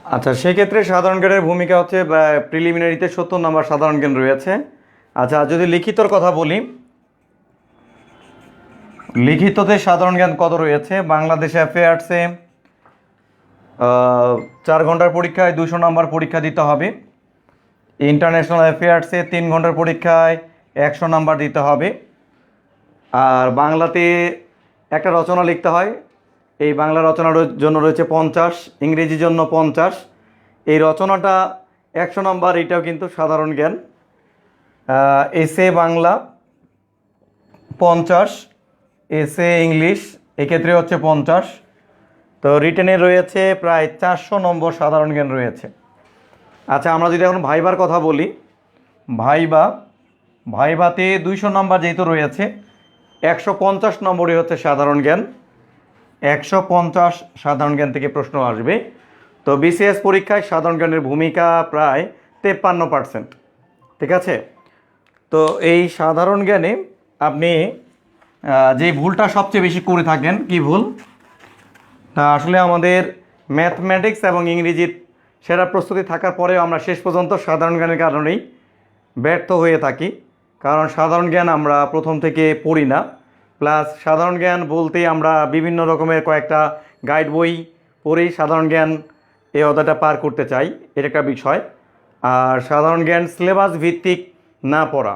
আচ্ছা, সেক্ষেত্রে সাধারণ জ্ঞানের ভূমিকা হচ্ছে প্রিলিমিনারিতে 70 নম্বর সাধারণ জ্ঞান রয়েছে। আচ্ছা, যদি লিখিতর কথা বলি, লিখিততে সাধারণ জ্ঞান কত রয়েছে? বাংলাদেশ অ্যাফেয়ার্সে 4 ঘন্টার পরীক্ষায় 200 নম্বর পরীক্ষা দিতে হবে। ইন্টারন্যাশনাল অ্যাফেয়ার্সে 3 ঘন্টার পরীক্ষায় 100 নম্বর দিতে হবে। আর বাংলাতে একটা রচনা লিখতে হয়, এই বাংলা রচনার জন্য রয়েছে 50, ইংরেজির জন্য 50। এই রচনাটা 100 নম্বর, এটাও কিন্তু সাধারণ জ্ঞান। এসে বাংলা 50, এসে ইংলিশ এক্ষেত্রে হচ্ছে 50। তো রিটেনে রয়েছে প্রায় 400 নম্বর সাধারণ জ্ঞান রয়েছে। আচ্ছা, আমরা যদি এখন ভাইবার কথা বলি, ভাইবাতে 200 নম্বর যেহেতু রয়েছে, 150 নম্বরই হচ্ছে সাধারণ জ্ঞান। 150 সাধারণ জ্ঞান থেকে প্রশ্ন আসবে। তো বিসিএস পরীক্ষায় সাধারণ জ্ঞানের ভূমিকা প্রায় 53%। ঠিক আছে? তো এই সাধারণ জ্ঞানে আপনি যে ভুলটা সবচেয়ে বেশি করে থাকেন, কি ভুল? তা আসলে আমাদের ম্যাথমেটিক্স এবং ইংরেজির সেরা প্রস্তুতি থাকার পরেও আমরা শেষ পর্যন্ত সাধারণ জ্ঞানের কারণেই ব্যর্থ হয়ে থাকি। কারণ সাধারণ জ্ঞান আমরা প্রথম থেকে পড়ি না, প্লাস সাধারণ জ্ঞান বলতে আমরা বিভিন্ন রকমের কয়েকটা গাইড বই পড়েই সাধারণ জ্ঞান এই অধ্যায়টা পার করতে চাই, এটা একটা বিষয়। আর সাধারণ জ্ঞান সিলেবাস ভিত্তিক না পড়া,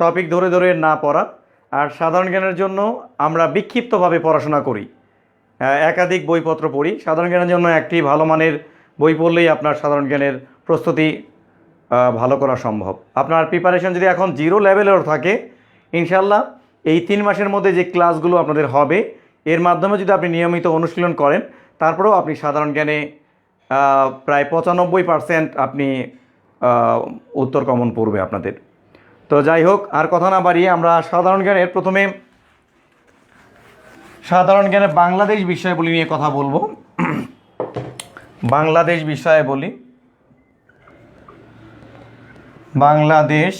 টপিক ধরে ধরে না পড়া, আর সাধারণ জ্ঞানের জন্য আমরা বিক্ষিপ্তভাবে পড়াশোনা করি, একাধিক বইপত্র পড়ি। সাধারণ জ্ঞানের জন্য একটি ভালো মানের বই পড়লেই আপনার সাধারণ জ্ঞানের প্রস্তুতি ভালো করা সম্ভব। আপনার প্রিপারেশন যদি এখন 0 লেভেলেরও থাকে, ইনশাল্লাহ এই 3 মাসের মধ্যে যে ক্লাসগুলো আপনাদের হবে, এর মাধ্যমে যদি আপনি নিয়মিত অনুশীলন করেন, তারপরেও আপনি সাধারণ জ্ঞানে প্রায় 95% আপনি উত্তর কমন পড়বে আপনাদের। তো যাই হোক, আর কথা না বাড়িয়ে আমরা সাধারণ জ্ঞানের প্রথমে সাধারণ জ্ঞানে বাংলাদেশ বিষয়াবলী নিয়ে কথা বলবো। বাংলাদেশ বিষয়াবলী, বাংলাদেশ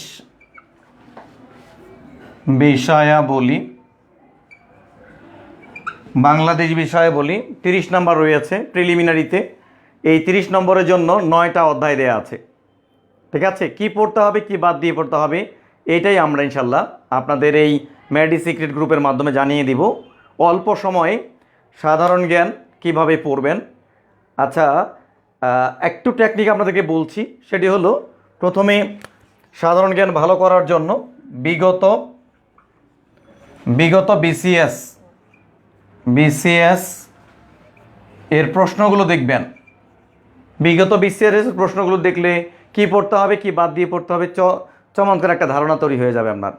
বিষয়াবলী, বাংলাদেশ বিষয়াবলী 30 নম্বর রয়েছে প্রিলিমিনারিতে। এই 30 নম্বরের জন্য 9টা অধ্যায় দেয়া আছে। ঠিক আছে? কি পড়তে হবে, কি বাদ দিয়ে পড়তে হবে, এটাই আমরা ইনশাল্লাহ আপনাদের এই ম্যাডি সিক্রেট গ্রুপের মাধ্যমে জানিয়ে দিব। অল্প সময়ে সাধারণ জ্ঞান কিভাবে পড়বেন। আচ্ছা, একটু টেকনিক আপনাদেরকে বলছি, সেটি হলো, প্রথমে সাধারণ জ্ঞান ভালো করার জন্য বিগত বিসিএস এর প্রশ্নগুলো দেখবেন। বিগত বিসিএস এর প্রশ্নগুলো দেখলে কি পড়তে হবে, কি বাদ দিয়ে পড়তে হবে, চমৎকার একটা ধারণা তৈরি হয়ে যাবে আপনার।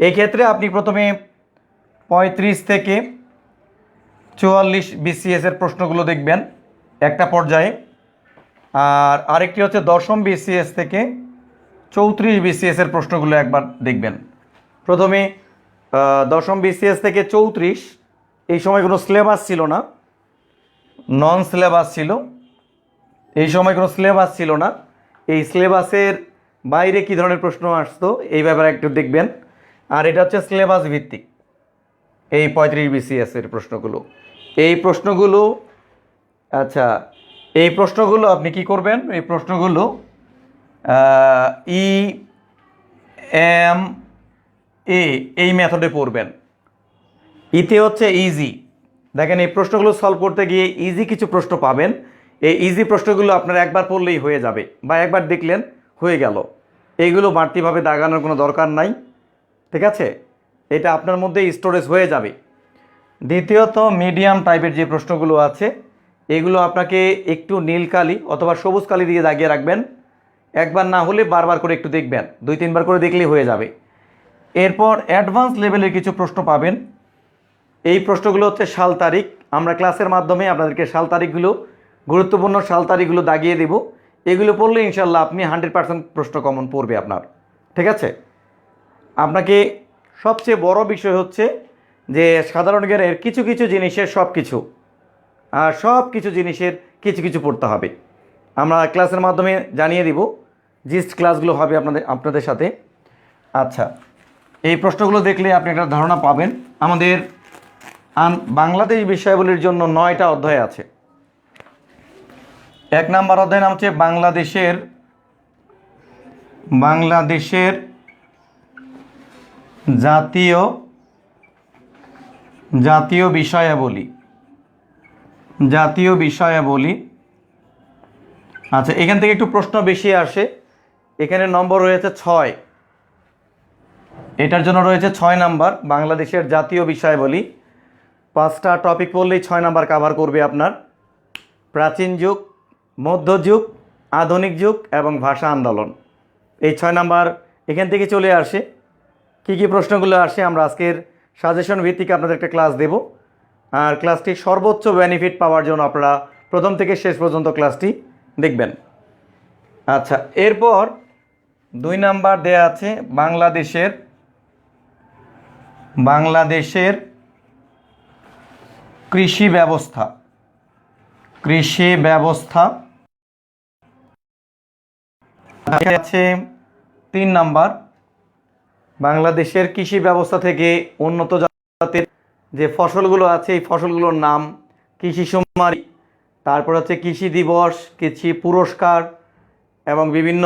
এই ক্ষেত্রে আপনি প্রথমে 35 থেকে 44 বিসিএস এর প্রশ্নগুলো দেখবেন একটা পর্যায়ে। আর আরেকটি হচ্ছে 10ম বিসিএস থেকে 34 বিসিএস এর প্রশ্নগুলো একবার দেখবেন। প্রথমে 10ম বিসিএস থেকে 34, এই সময় কোনো সিলেবাস ছিল না, নন সিলেবাস ছিল। এই সময় কোনো সিলেবাস ছিল না, এই সিলেবাসের বাইরে কী ধরনের প্রশ্ন আসতো এই ব্যাপারে একটু দেখবেন। আর এটা হচ্ছে সিলেবাস ভিত্তিক, এই 35 বিসিএস এর প্রশ্নগুলো, এই প্রশ্নগুলো। আচ্ছা, এই প্রশ্নগুলো আপনি কি করবেন? এই প্রশ্নগুলো এই মেথডে পড়বেন। ইতে হচ্ছে ইজি। দেখেন, এই প্রশ্নগুলো সলভ করতে গিয়ে ইজি কিছু প্রশ্ন পাবেন। এই ইজি প্রশ্নগুলো আপনার একবার পড়লেই হয়ে যাবে, বা একবার দেখলেন হয়ে গেল। এইগুলো বাড়তিভাবে দাগানোর কোনো দরকার নাই। ঠিক আছে? এটা আপনার মধ্যে স্টোরেজ হয়ে যাবে। দ্বিতীয়ত, মিডিয়াম টাইপের যে প্রশ্নগুলো আছে, এগুলো আপনাকে একটু নীল কালি অথবা সবুজ কালি দিয়ে দাগিয়ে রাখবেন। একবার না হলে বারবার করে একটু দেখবেন, 2-3 বার করে দেখলেই হয়ে যাবে। এরপর অ্যাডভান্স লেভেলের কিছু প্রশ্ন পাবেন। এই প্রশ্নগুলো হচ্ছে সাল তারিখ। আমরা ক্লাসের মাধ্যমে আপনাদেরকে সাল তারিখগুলো, গুরুত্বপূর্ণ সাল তারিখগুলো দাগিয়ে দেব। এগুলো পড়লে ইনশাল্লাহ আপনি 100% প্রশ্ন কমন পড়বে আপনার। ঠিক আছে? আপনাকে সবচেয়ে বড় বিষয় হচ্ছে যে সাধারণ জ্ঞানের কিছু কিছু জিনিসের সব কিছু জিনিসের কিছু কিছু পড়তে হবে। আমরা ক্লাসের মাধ্যমে জানিয়ে দিব, জিস্ট ক্লাসগুলো হবে আপনাদের সাথে। আচ্ছা, এই প্রশ্নগুলো দেখলে আপনি একটা ধারণা পাবেন। আমাদের বাংলাদেশ বিষয়াবলীর জন্য 9টা অধ্যায় আছে। এক নাম্বার অধ্যায়ের নাম হচ্ছে বাংলাদেশের জাতীয় বিষয়াবলী। আচ্ছা, এখান থেকে একটু প্রশ্ন বেশি আসে। এখানে নম্বর রয়েছে 6, এটার জন্য রয়েছে 6 নাম্বার। বাংলাদেশের জাতীয় বিষয়াবলী 5টা টপিক পড়লেই 6 নাম্বার কভার করবে আপনার। প্রাচীন যুগ, মধ্যযুগ, আধুনিক যুগ এবং ভাষা আন্দোলন, এই 6 নাম্বার এখান থেকে চলে আসে। কি কি প্রশ্নগুলো আসে আমরা আজকের সাজেশন ভিত্তিক আপনাদের একটা ক্লাস দেব। আর ক্লাসটি সর্বোচ্চ বেনিফিট পাওয়ার জন্য আপনারা প্রথম থেকে শেষ পর্যন্ত ক্লাসটি দেখবেন। আচ্ছা, এরপর 2 নাম্বার দেয়া আছে বাংলাদেশের কৃষি ব্যবস্থা। আছে 3 নাম্বার, বাংলাদেশের কৃষি ব্যবস্থা থেকে উন্নত জাতের যে ফসলগুলো আছে এই ফসলগুলোর নাম, কৃষি সুমারি, তারপর হচ্ছে কৃষি দিবস, কৃষি পুরস্কার এবং বিভিন্ন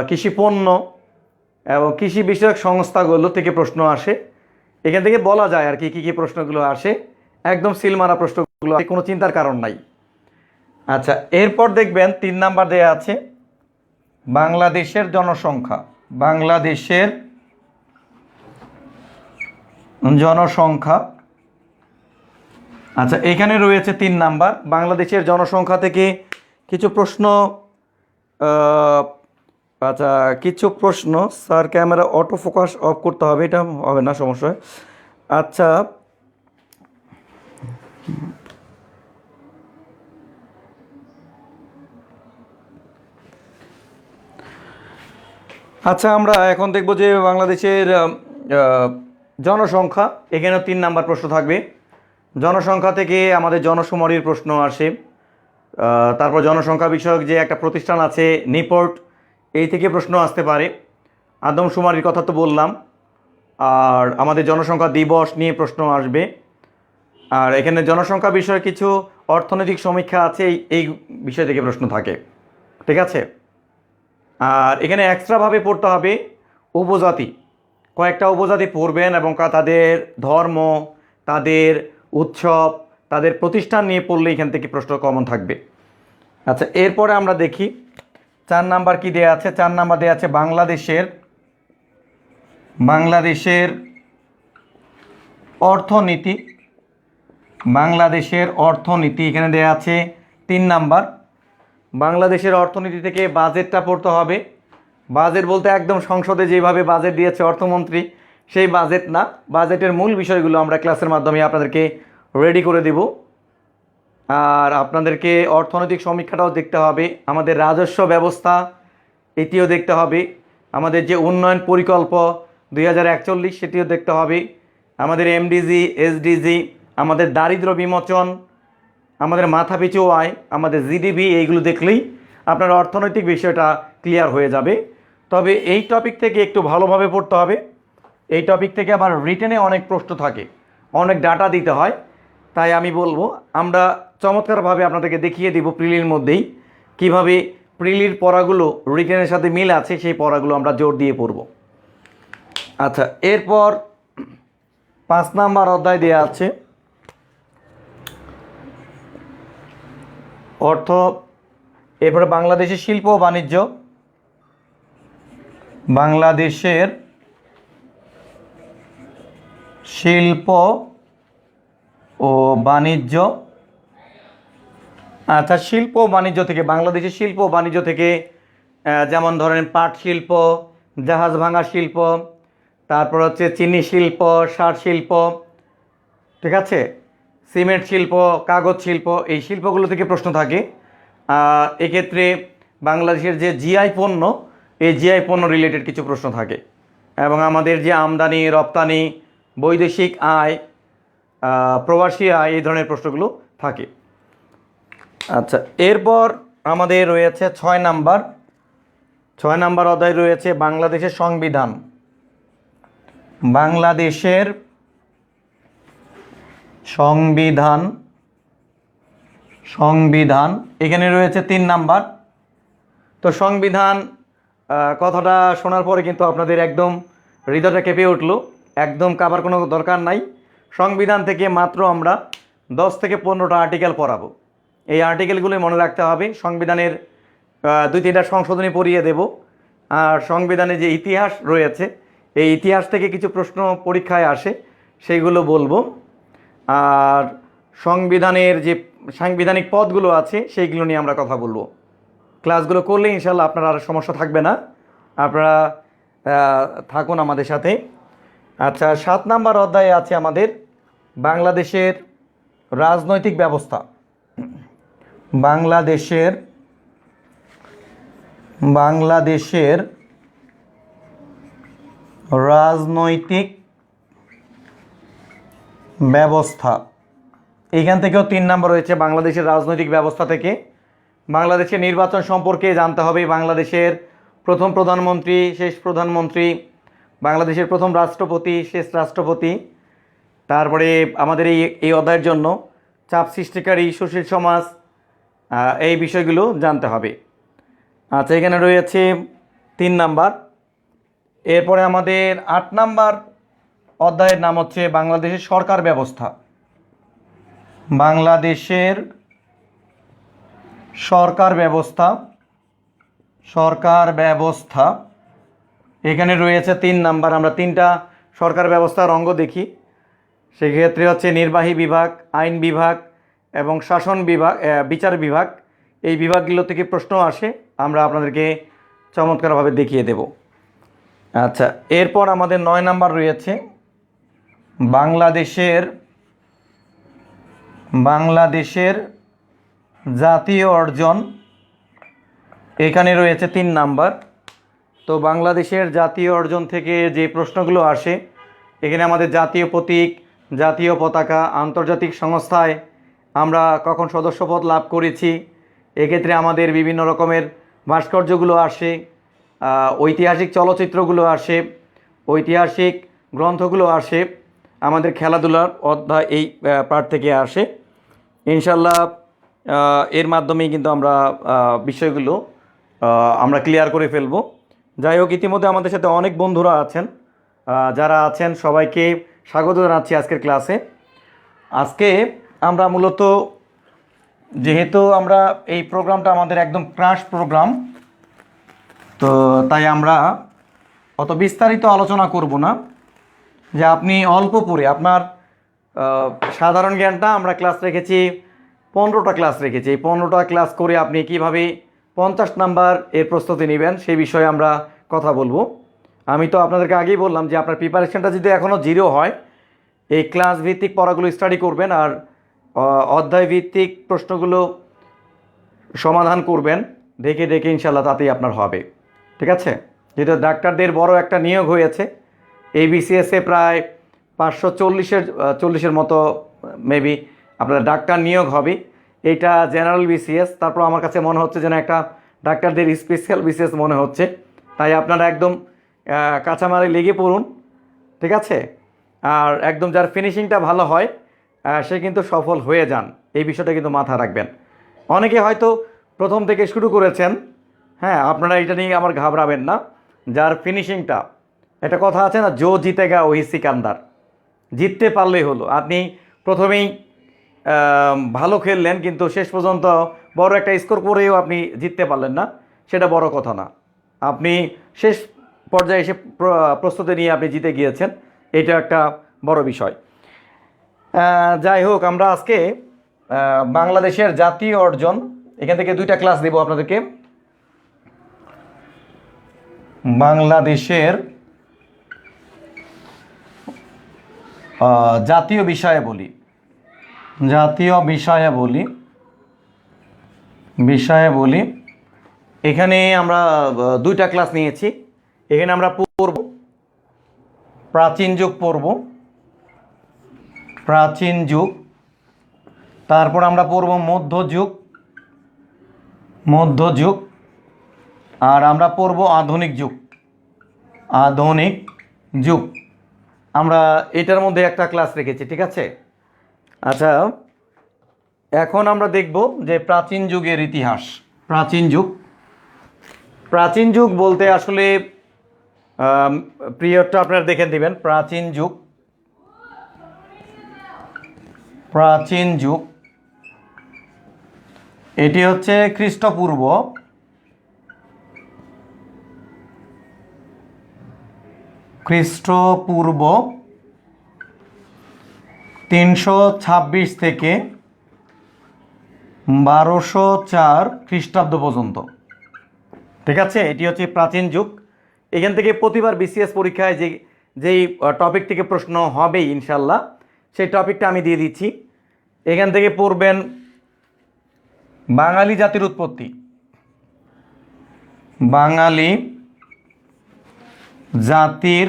কৃষি পণ্য এবং কৃষি বিষয়ক সংস্থাগুলো থেকে প্রশ্ন আসে। এখান থেকে বলা যায় আর কি কী প্রশ্নগুলো আসে, একদম সিলমারা প্রশ্নগুলো, কোনো চিন্তার কারণ নাই। আচ্ছা, এরপর দেখবেন 3 নাম্বার দেয়া আছে বাংলাদেশের জনসংখ্যা। আচ্ছা, এখানে রয়েছে 3 নাম্বার। বাংলাদেশের জনসংখ্যা থেকে কিছু প্রশ্ন। আচ্ছা, কিছু প্রশ্ন। Sir, camera auto focus of করতে হবে, এটা হবে না, সমস্যা হয়। আচ্ছা, আমরা এখন দেখব যে বাংলাদেশের জনসংখ্যা, এখানেও 3 নাম্বার প্রশ্ন থাকবে। জনসংখ্যা থেকে আমাদের জনশুমারির প্রশ্ন আসে। তারপর জনসংখ্যা বিষয়ক যে একটা প্রতিষ্ঠান আছে নিপোর্ট, এই থেকে প্রশ্ন আসতে পারে। আদমশুমারির কথা তো বললাম। আর আমাদের জনসংখ্যা দিবস নিয়ে প্রশ্ন আসবে। আর এখানে জনসংখ্যা বিষয়ে কিছু অর্থনৈতিক সমীক্ষা আছে, এই বিষয় থেকে প্রশ্ন থাকে। ঠিক আছে। আর এখানে এক্সট্রাভাবে পড়তে হবে উপজাতি, কয়েকটা উপজাতি পড়বেন এবং তাদের ধর্ম, তাদের উৎসব, তাদের প্রতিষ্ঠান নিয়ে পড়লে এখান থেকে প্রশ্ন কমন থাকবে। আচ্ছা, এরপরে আমরা দেখি 4 নাম্বার কি দেয়া আছে। 4 নাম্বার দেয়া আছে বাংলাদেশের অর্থনীতি। এখানে দেয়া আছে 3 নাম্বার। বাংলাদেশের অর্থনীতি থেকে বাজেটটা পড়তে হবে। বাজেট বলতে একদম সংসদে যেভাবে বাজেট দিয়েছে অর্থমন্ত্রী, সেই বাজেট না, বাজেটের মূল বিষয়গুলো আমরা ক্লাসের মাধ্যমে আপনাদেরকে রেডি করে দেব। আর আপনাদেরকে অর্থনৈতিক সমীক্ষাটাও দেখতে হবে, আমাদের রাজস্ব ব্যবস্থা এটিও দেখতে হবে, আমাদের যে উন্নয়ন পরিকল্প 2041 সেটিও দেখতে হবে, আমাদের এমডিজি, এসডিজি, আমাদের দারিদ্র্য বিমোচন, আমাদের মাথাপিছু আয়, আমাদের জিডিপি, এইগুলো দেখলেই আপনার অর্থনৈতিক বিষয়টা ক্লিয়ার হয়ে যাবে। তবে এই টপিক থেকে একটু ভালোভাবে পড়তে হবে। এই টপিক থেকে আবার রিটেনে অনেক প্রশ্ন থাকে, অনেক ডাটা দিতে হয়। তাই আমি বলবো আমরা চমৎকারভাবে আপনাদেরকে দেখিয়ে দিব প্রিলির মধ্যেই কিভাবে প্রিলির পড়াগুলো রিটেনের সাথে মিল আছে, সেই পড়াগুলো আমরা জোর দিয়ে পড়ব। আচ্ছা, এরপর 5 নাম্বার অধ্যায় দেওয়া আছে অর্থ। এরপরে বাংলাদেশের শিল্প ও বাণিজ্য। বাংলাদেশের শিল্প ও বাণিজ্য। আচ্ছা, শিল্প ও বাণিজ্য থেকে, বাংলাদেশের শিল্প ও বাণিজ্য থেকে যেমন ধরেন পাট শিল্প, জাহাজ ভাঙা শিল্প, তারপর হচ্ছে চিনি শিল্প, সার শিল্প, ঠিক আছে, সিমেন্ট শিল্প, কাগজ শিল্প, এই শিল্পগুলো থেকে প্রশ্ন থাকে। এক্ষেত্রে বাংলাদেশের যে জিআই পণ্য, এই জিআই পণ্য রিলেটেড কিছু প্রশ্ন থাকে এবং আমাদের যে আমদানি রপ্তানি, বৈদেশিক আয়, প্রবাসী আয়, এই ধরনের প্রশ্নগুলো থাকে। আচ্ছা, এরপর আমাদের রয়েছে 6 নাম্বার অধ্যায় রয়েছে বাংলাদেশের সংবিধান। সংবিধান এখানে রয়েছে 3 নাম্বার। তো সংবিধান কথাটা শোনার পরে কিন্তু আপনাদের একদম হৃদয়টা কেঁপে উঠলো, একদম কাবার কোনো দরকার নাই। সংবিধান থেকে মাত্র আমরা 10 থেকে 15টা আর্টিকেল পড়াবো। এই আর্টিকেলগুলো মনে রাখতে হবে। সংবিধানের 2-3টা সংশোধনী পড়িয়ে দেব। আর সংবিধানে যে ইতিহাস রয়েছে এই ইতিহাস থেকে কিছু প্রশ্ন পরীক্ষায় আসে সেইগুলো বলবো। আর সংবিধানের যে সাংবিধানিক পদগুলো আছে সেইগুলো নিয়ে আমরা কথা বলবো। ক্লাসগুলো করলে ইনশাল্লাহ আপনার আর সমস্যা থাকবে না, আপনারা থাকুন আমাদের সাথে। আচ্ছা, 7 নাম্বার অধ্যায়ে আছে আমাদের বাংলাদেশের রাজনৈতিক ব্যবস্থা। বাংলাদেশের রাজনৈতিক ব্যবস্থা, এইখান থেকেও 3 নাম্বার রয়েছে। বাংলাদেশের রাজনৈতিক ব্যবস্থা থেকে বাংলাদেশের নির্বাচন সম্পর্কে জানতে হবে। বাংলাদেশের প্রথম প্রধানমন্ত্রী, শেষ প্রধানমন্ত্রী, বাংলাদেশের প্রথম রাষ্ট্রপতি, শেষ রাষ্ট্রপতি। তারপরে আমাদের এই অধ্যায়ের জন্য চাপ সৃষ্টিকারী সুশীল সমাজ, এই বিষয়গুলো জানতে হবে। আচ্ছা, এখানে রয়েছে 3 নাম্বার। এরপরে আমাদের 8 নাম্বার অধ্যায়ের নাম হচ্ছে বাংলাদেশের সরকার ব্যবস্থা। বাংলাদেশের সরকার ব্যবস্থা এখানে রয়েছে 3 নাম্বার। আমরা 3টা সরকার ব্যবস্থার অঙ্গ দেখি। সেক্ষেত্রে হচ্ছে নির্বাহী বিভাগ, আইন বিভাগ এবং শাসন বিভাগ, বিচার বিভাগ। এই বিভাগগুলো থেকে প্রশ্ন আসে, আমরা আপনাদেরকে চমৎকারভাবে দেখিয়ে দেব। আচ্ছা, এরপর আমাদের 9 নাম্বার রয়েছে বাংলাদেশের জাতীয় অর্জন। এখানে রয়েছে 3 নাম্বার। তো বাংলাদেশের জাতীয় অর্জন থেকে যে প্রশ্নগুলো আসে, এখানে আমাদের জাতীয় প্রতীক, জাতীয় পতাকা, আন্তর্জাতিক সংস্থায় আমরা কখন সদস্যপদ লাভ করেছি, এক্ষেত্রে আমাদের বিভিন্ন রকমের ভাস্কর্যগুলো আসে, ঐতিহাসিক চলচ্চিত্রগুলো আসে, ঐতিহাসিক গ্রন্থগুলো আসে, আমাদের খেলাধুলার অধ্যায় এই পার্ট থেকে আসে। ইনশাল্লাহ এর মাধ্যমেই কিন্তু আমরা বিষয়গুলো আমরা ক্লিয়ার করে ফেলবো। যাই হোক, ইতিমধ্যে আমাদের সাথে অনেক বন্ধুরা আছেন, যারা আছেন সবাইকে স্বাগত জানাচ্ছি আজকের ক্লাসে। আজকে আমরা মূলত, যেহেতু আমরা এই প্রোগ্রামটা আমাদের একদম ক্রাশ প্রোগ্রাম, তো তাই আমরা অত বিস্তারিত আলোচনা করব না। যে আপনি অল্প পড়ে আপনার সাধারণ জ্ঞানটা আমরা ক্লাস রেখেছি 15টা ক্লাস রেখেছি। এই 15টা ক্লাস করে আপনি কিভাবে 50 নাম্বার এর প্রস্তুতি নেবেন সেই বিষয়ে আমরা কথা বলবো। আমি তো আপনাদেরকে আগেই বললাম যে আপনার প্রিপারেশনটা যদি এখনও 0 হয়, এই ক্লাস ভিত্তিক পড়াগুলো স্টাডি করবেন আর অধ্যায় ভিত্তিক প্রশ্নগুলো সমাধান করবেন দেখে দেখে, ইনশাল্লাহ তাতেই আপনার হবে। ঠিক আছে? যেহেতু ডাক্তারদের বড় একটা নিয়োগ হয়েছে, এই বিসিএসে প্রায় 540-এর মতো মেবি আপনার ডাক্তার নিয়োগ হবে। এইটা জেনারেল বিসিএস, তারপর আমার কাছে মনে হচ্ছে যেন একটা ডাক্তারদের স্পেশাল বিসিএস মনে হচ্ছে। তাই আপনারা একদম কাঁচামারি লেগে পড়ুন। ঠিক আছে? আর একদম যার ফিনিশিংটা ভালো হয় সে কিন্তু সফল হয়ে যান, এই বিষয়টা কিন্তু মাথা রাখবেন। অনেকে হয়তো প্রথম থেকে শুরু করেছেন, হ্যাঁ, আপনারা এটা নিয়ে আমার ঘাবড়াবেন না। যার ফিনিশিংটা, একটা কথা আছে না, জো জিতেগা ওহি সিকান্দার, জিততে পারলেই হলো। আপনি প্রথমেই ভালো খেললেন কিন্তু শেষ পর্যন্ত বড় একটা স্কোর করেও আপনি জিততে পারলেন না, সেটা বড় কথা না। আপনি শেষ পর্যায়ে এসে প্রস্তুতি নিয়ে আপনি জিতে গিয়েছেন, এটা একটা বড় বিষয়। যাই হোক, আমরা আজকে বাংলাদেশের জাতীয় অর্জন, এখান থেকে 2টা ক্লাস দেব আপনাদেরকে। বাংলাদেশের জাতীয় বিষয়াবলী, এখানে আমরা 2টা ক্লাস নিয়েছি। এখানে আমরা পড়ব প্রাচীন যুগ, তারপর আমরা পড়ব মধ্যযুগ, আর আমরা পড়ব আধুনিক যুগ। আমরা এটার মধ্যে একটা ক্লাস রেখেছি। ঠিক আছে? আচ্ছা, এখন আমরা দেখব যে প্রাচীন যুগের ইতিহাস। প্রাচীন যুগ বলতে আসলে পিরিয়ডটা আপনারা দেখে দিবেন। প্রাচীন যুগ এটি হচ্ছে খ্রিস্টপূর্ব 326 থেকে 1204 খ্রিস্টাব্দ পর্যন্ত। ঠিক আছে, এটি হচ্ছে প্রাচীন যুগ। এখান থেকে প্রতিবার বিসিএস পরীক্ষায় যেই টপিক থেকে প্রশ্ন হবেই ইনশাল্লাহ, সেই টপিকটা আমি দিয়ে দিচ্ছি। এখান থেকে পড়বেন বাঙালি জাতির উৎপত্তি। বাঙালি জাতির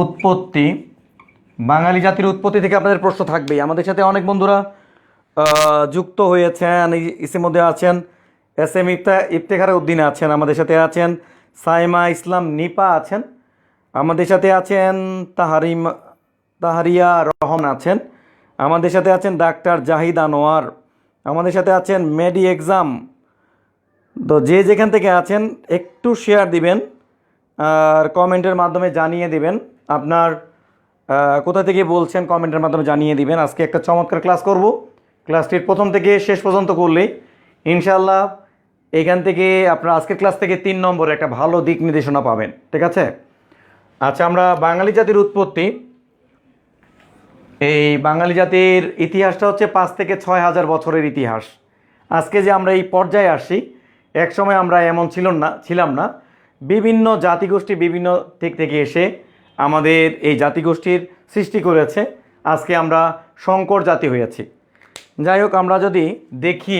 উৎপত্তি বাঙালি জাতির উৎপত্তি থেকে আপনাদের প্রশ্ন থাকবেই। আমাদের সাথে অনেক বন্ধুরা যুক্ত হয়েছেন, ইতিমধ্যে আছেন এস এম ইফতেখার উদ্দিন আছেন, আমাদের সাথে আছেন সাইমা ইসলাম নিপা আছেন, আমাদের সাথে আছেন তাহারিয়া রহমান আছেন, আমাদের সাথে আছেন ডাক্তার জাহিদ আনোয়ার, আমাদের সাথে আছেন মেডি এক্সাম। তো যে যেখান থেকে আছেন একটু শেয়ার দিবেন আর কমেন্টের মাধ্যমে জানিয়ে দিবেন আপনার কোথা থেকে বলছেন, কমেন্টের মাধ্যমে জানিয়ে দিবেন। আজকে একটা চমৎকার ক্লাস করব। ক্লাসটির প্রথম থেকে শেষ পর্যন্ত করলেই ইনশাল্লাহ এখান থেকে আপনার আজকের ক্লাস থেকে 3 নম্বরে একটা ভালো দিক নির্দেশনা পাবেন। ঠিক আছে, আচ্ছা, আমরা বাঙালি জাতির উৎপত্তি, এই বাঙালি জাতির ইতিহাসটা হচ্ছে 5 থেকে 6 হাজার বছরের ইতিহাস। আজকে যে আমরা এই পর্যায়ে আসি, একসময় আমরা এমন ছিলাম না। বিভিন্ন জাতিগোষ্ঠী বিভিন্ন দিক থেকে এসে আমাদের এই জাতিগোষ্ঠীর সৃষ্টি করেছে। আজকে আমরা সংকর জাতি হয়েছি। যাই হোক, আমরা যদি দেখি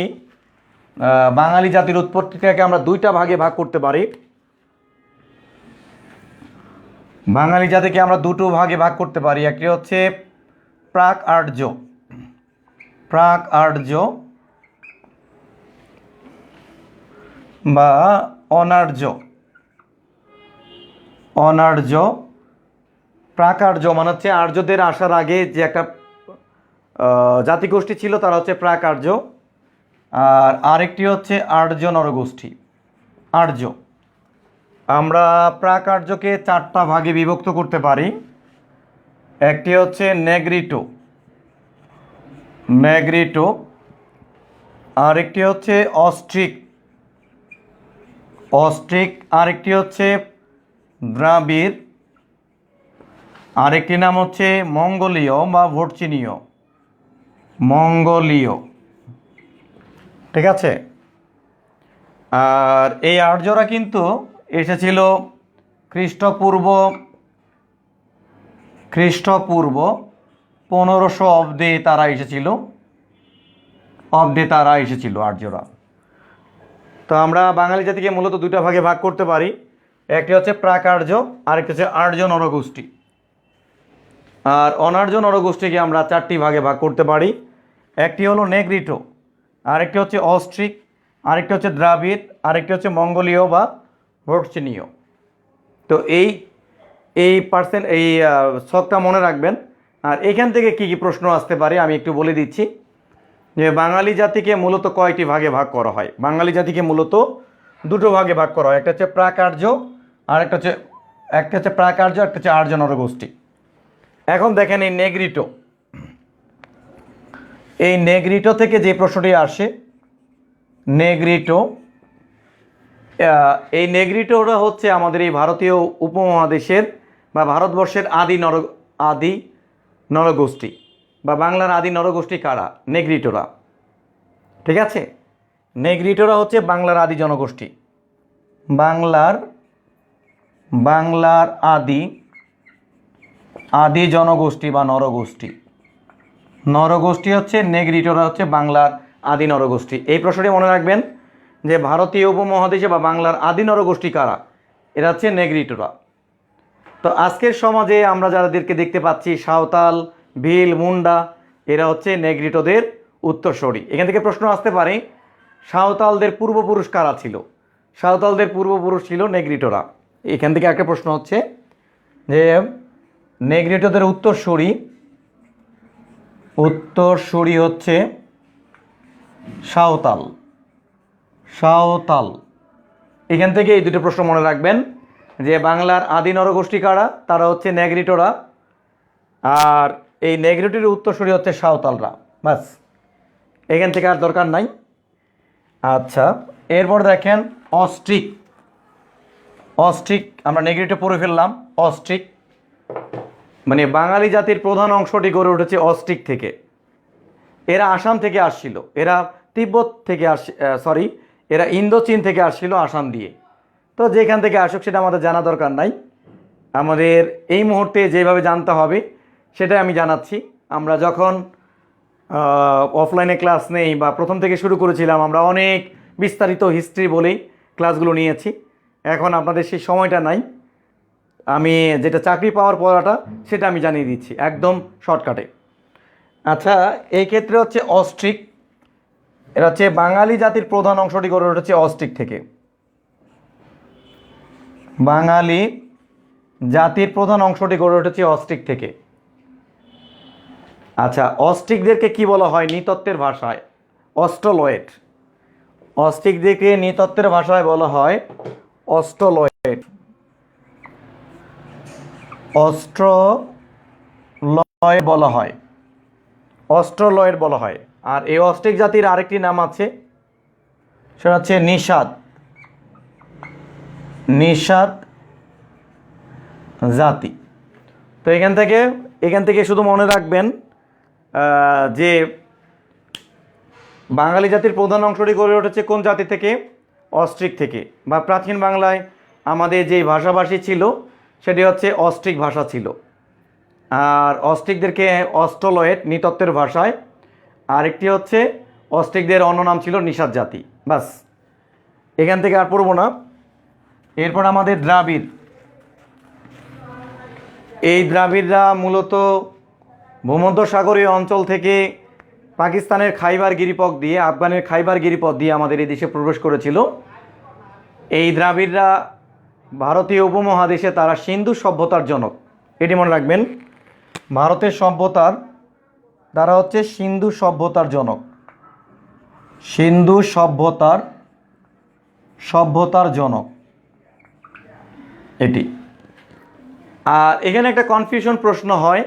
বাঙালি জাতির উৎপত্তিটাকে আমরা 2টা ভাগে ভাগ করতে পারি। বাঙালি জাতিকে আমরা 2টো ভাগে ভাগ করতে পারি। একটি হচ্ছে প্রাক আর্য বা অনার্য। প্রাক আর্য মানে হচ্ছে আর্যদের আসার আগে যে একটা জাতিগোষ্ঠী ছিল, তারা হচ্ছে প্রাক আর্য। আর আরেকটি হচ্ছে আর্য নরগোষ্ঠী। আমরা প্রাক আর্যকে 4টা ভাগে বিভক্ত করতে পারি। একটি হচ্ছে নেগ্রিটো, আরেকটি হচ্ছে অস্ট্রিক, আরেকটি হচ্ছে দ্রাবিড়, আরেকটি নাম হচ্ছে মঙ্গোলীয় বা মঙ্গোলীয়। ঠিক আছে, আর এই আর্যরা কিন্তু এসেছিল খ্রিস্টপূর্ব 1500 অব্দে তারা এসেছিল আর্যরা। তো আমরা বাঙালি জাতিকে মূলত 2টা ভাগে ভাগ করতে পারি। একটি হচ্ছে প্রাক আর্য, আরেকটি হচ্ছে আর্য নরগোষ্ঠী। আর অনার্য নরগোষ্ঠীকে আমরা 4টি ভাগে ভাগ করতে পারি। একটি হলো নেগ্রিটো, আরেকটি হচ্ছে অস্ট্রিক, আরেকটি হচ্ছে দ্রাবিড়, আরেকটি হচ্ছে মঙ্গোলীয় বা ভর্চিনীয়। তো এই ছকটা মনে রাখবেন। আর এখান থেকে কি কি প্রশ্ন আসতে পারে আমি একটু বলে দিচ্ছি। যে বাঙালি জাতিকে মূলত কয়টি ভাগে ভাগ করা হয়? বাঙালি জাতিকে মূলত 2টো ভাগে ভাগ করা হয়। একটা হচ্ছে প্রাক আর্য, আর একটা হচ্ছে প্রাক আর্য, একটা হচ্ছে আর্য নরগোষ্ঠী। এখন দেখেন এই নেগ্রিটো থেকে যে প্রশ্নটি আসে, এই নেগ্রিটোরা হচ্ছে আমাদের এই ভারতীয় উপমহাদেশের বা ভারতবর্ষের আদি নরগোষ্ঠী বা বাংলার আদি নরগোষ্ঠী কারা? নেগ্রিটোরা। ঠিক আছে, নেগ্রিটোরা হচ্ছে বাংলার আদি জনগোষ্ঠী। বাংলার আদি জনগোষ্ঠী বা নরগোষ্ঠী হচ্ছে নেগ্রিটোরা, হচ্ছে বাংলার আদি নরগোষ্ঠী। এই প্রশ্নটি মনে রাখবেন যে ভারতীয় উপমহাদেশে বা বাংলার আদি নরগোষ্ঠী কারা? এরা হচ্ছে নেগ্রিটোরা। তো আজকের সমাজে আমরা যাদেরকে দেখতে পাচ্ছি, সাঁওতাল, ভিল, মুন্ডা, এরা হচ্ছে নেগ্রিটোদের উত্তরসূরি। এখান থেকে প্রশ্ন আসতে পারে সাঁওতালদের পূর্বপুরুষ কারা ছিল? সাঁওতালদের পূর্বপুরুষ ছিল নেগ্রিটোরা। এখান থেকে একটা প্রশ্ন হচ্ছে যে নেগ্রিটোদের উত্তরসূরি উত্তরসূরি হচ্ছে সাঁওতাল। সাঁওতাল, এখান থেকে এই দুটো প্রশ্ন মনে রাখবেন যে বাংলার আদি নরগোষ্ঠী কারা, তারা হচ্ছে নেগ্রিটোরা, আর এই নেগ্রিটোর উত্তরসূরি হচ্ছে সাঁওতালরা। বাস, এখান থেকে আর দরকার নাই। আচ্ছা, এরপর দেখেন অস্ট্রিক। অস্ট্রিক আমরা নেগ্রিটো পড়ে ফেললাম। অস্ট্রিক মানে বাঙালি জাতির প্রধান অংশটি গড়ে উঠেছে অস্ট্রিক থেকে। এরা আসাম থেকে আসছিল, এরা তিব্বত থেকে এরা ইন্দোচীন থেকে আসছিল আসাম দিয়ে। তো যেখান থেকে আসুক সেটা আমাদের জানা দরকার নাই, আমাদের এই মুহূর্তে যেভাবে জানতে হবে সেটাই আমি জানাচ্ছি। আমরা যখন অফলাইনে ক্লাস নেই বা প্রথম থেকে শুরু করেছিলাম, আমরা অনেক বিস্তারিত হিস্ট্রি বলেই ক্লাসগুলো নিয়েছি। এখন আপনাদের সেই সময়টা নাই, আমি যেটা চাকরি পাওয়ার পড়াটা সেটা আমি জানিয়ে দিচ্ছি একদম শর্টকাটে। আচ্ছা, এই ক্ষেত্রে হচ্ছে অস্ট্রিক, এটা হচ্ছে বাঙালি জাতির প্রধান অংশটি গড়ে উঠেছে অস্ট্রিক থেকে। বাঙালি জাতির প্রধান অংশটি গড়ে উঠেছে অস্ট্রিক থেকে। আচ্ছা, অস্ট্রিকদেরকে কি বলা হয় নৃতত্ত্বের ভাষায়? অস্ট্রোলয়েড। অস্ট্রিকদেরকে নৃতত্ত্বের ভাষায় বলা হয় অস্ট্রোলয়েড। অস্ট্রোলয়েড বলা হয়, অস্ট্রোলয়েড বলা হয়। আর এই অস্ট্রিক জাতির আরেকটি নাম আছে, সেটা হচ্ছে নিষাদ। নিষাদ জাতি। তো এখান থেকে শুধু মনে রাখবেন যে বাঙালি জাতির প্রধান অংশটি গড়ে উঠেছে কোন জাতি থেকে? অস্ট্রিক থেকে। বা প্রাচীন বাংলায় আমাদের যে ভাষাভাষী ছিল সেটি হচ্ছে অস্ট্রিক ভাষা ছিল। আর অস্ট্রিকদেরকে অস্ট্রোলয়েড নৃতত্ত্বের ভাষায়, আরেকটি হচ্ছে অস্ট্রিকদের অন্য নাম ছিল নিষাদ জাতি। বাস, এখান থেকে আর পড়ব না। এরপর আমাদের দ্রাবিড়। এই দ্রাবিড়রা মূলত ভূমধ্যসাগরীয় অঞ্চল থেকে পাকিস্তানের খাইবার গিরিপথ দিয়ে, আফগানের খাইবার গিরিপথ দিয়ে আমাদের এই দেশে প্রবেশ করেছিল। এই দ্রাবিড়রা ভারতীয় উপমহাদেশে তারা সিন্ধু সভ্যতার জনক, এটি মনে রাখবেন। ভারতের সভ্যতার তারা হচ্ছে সিন্ধু সভ্যতার জনক। সিন্ধু সভ্যতার জনক এটি। আর এখানে একটা কনফিউশন প্রশ্ন হয়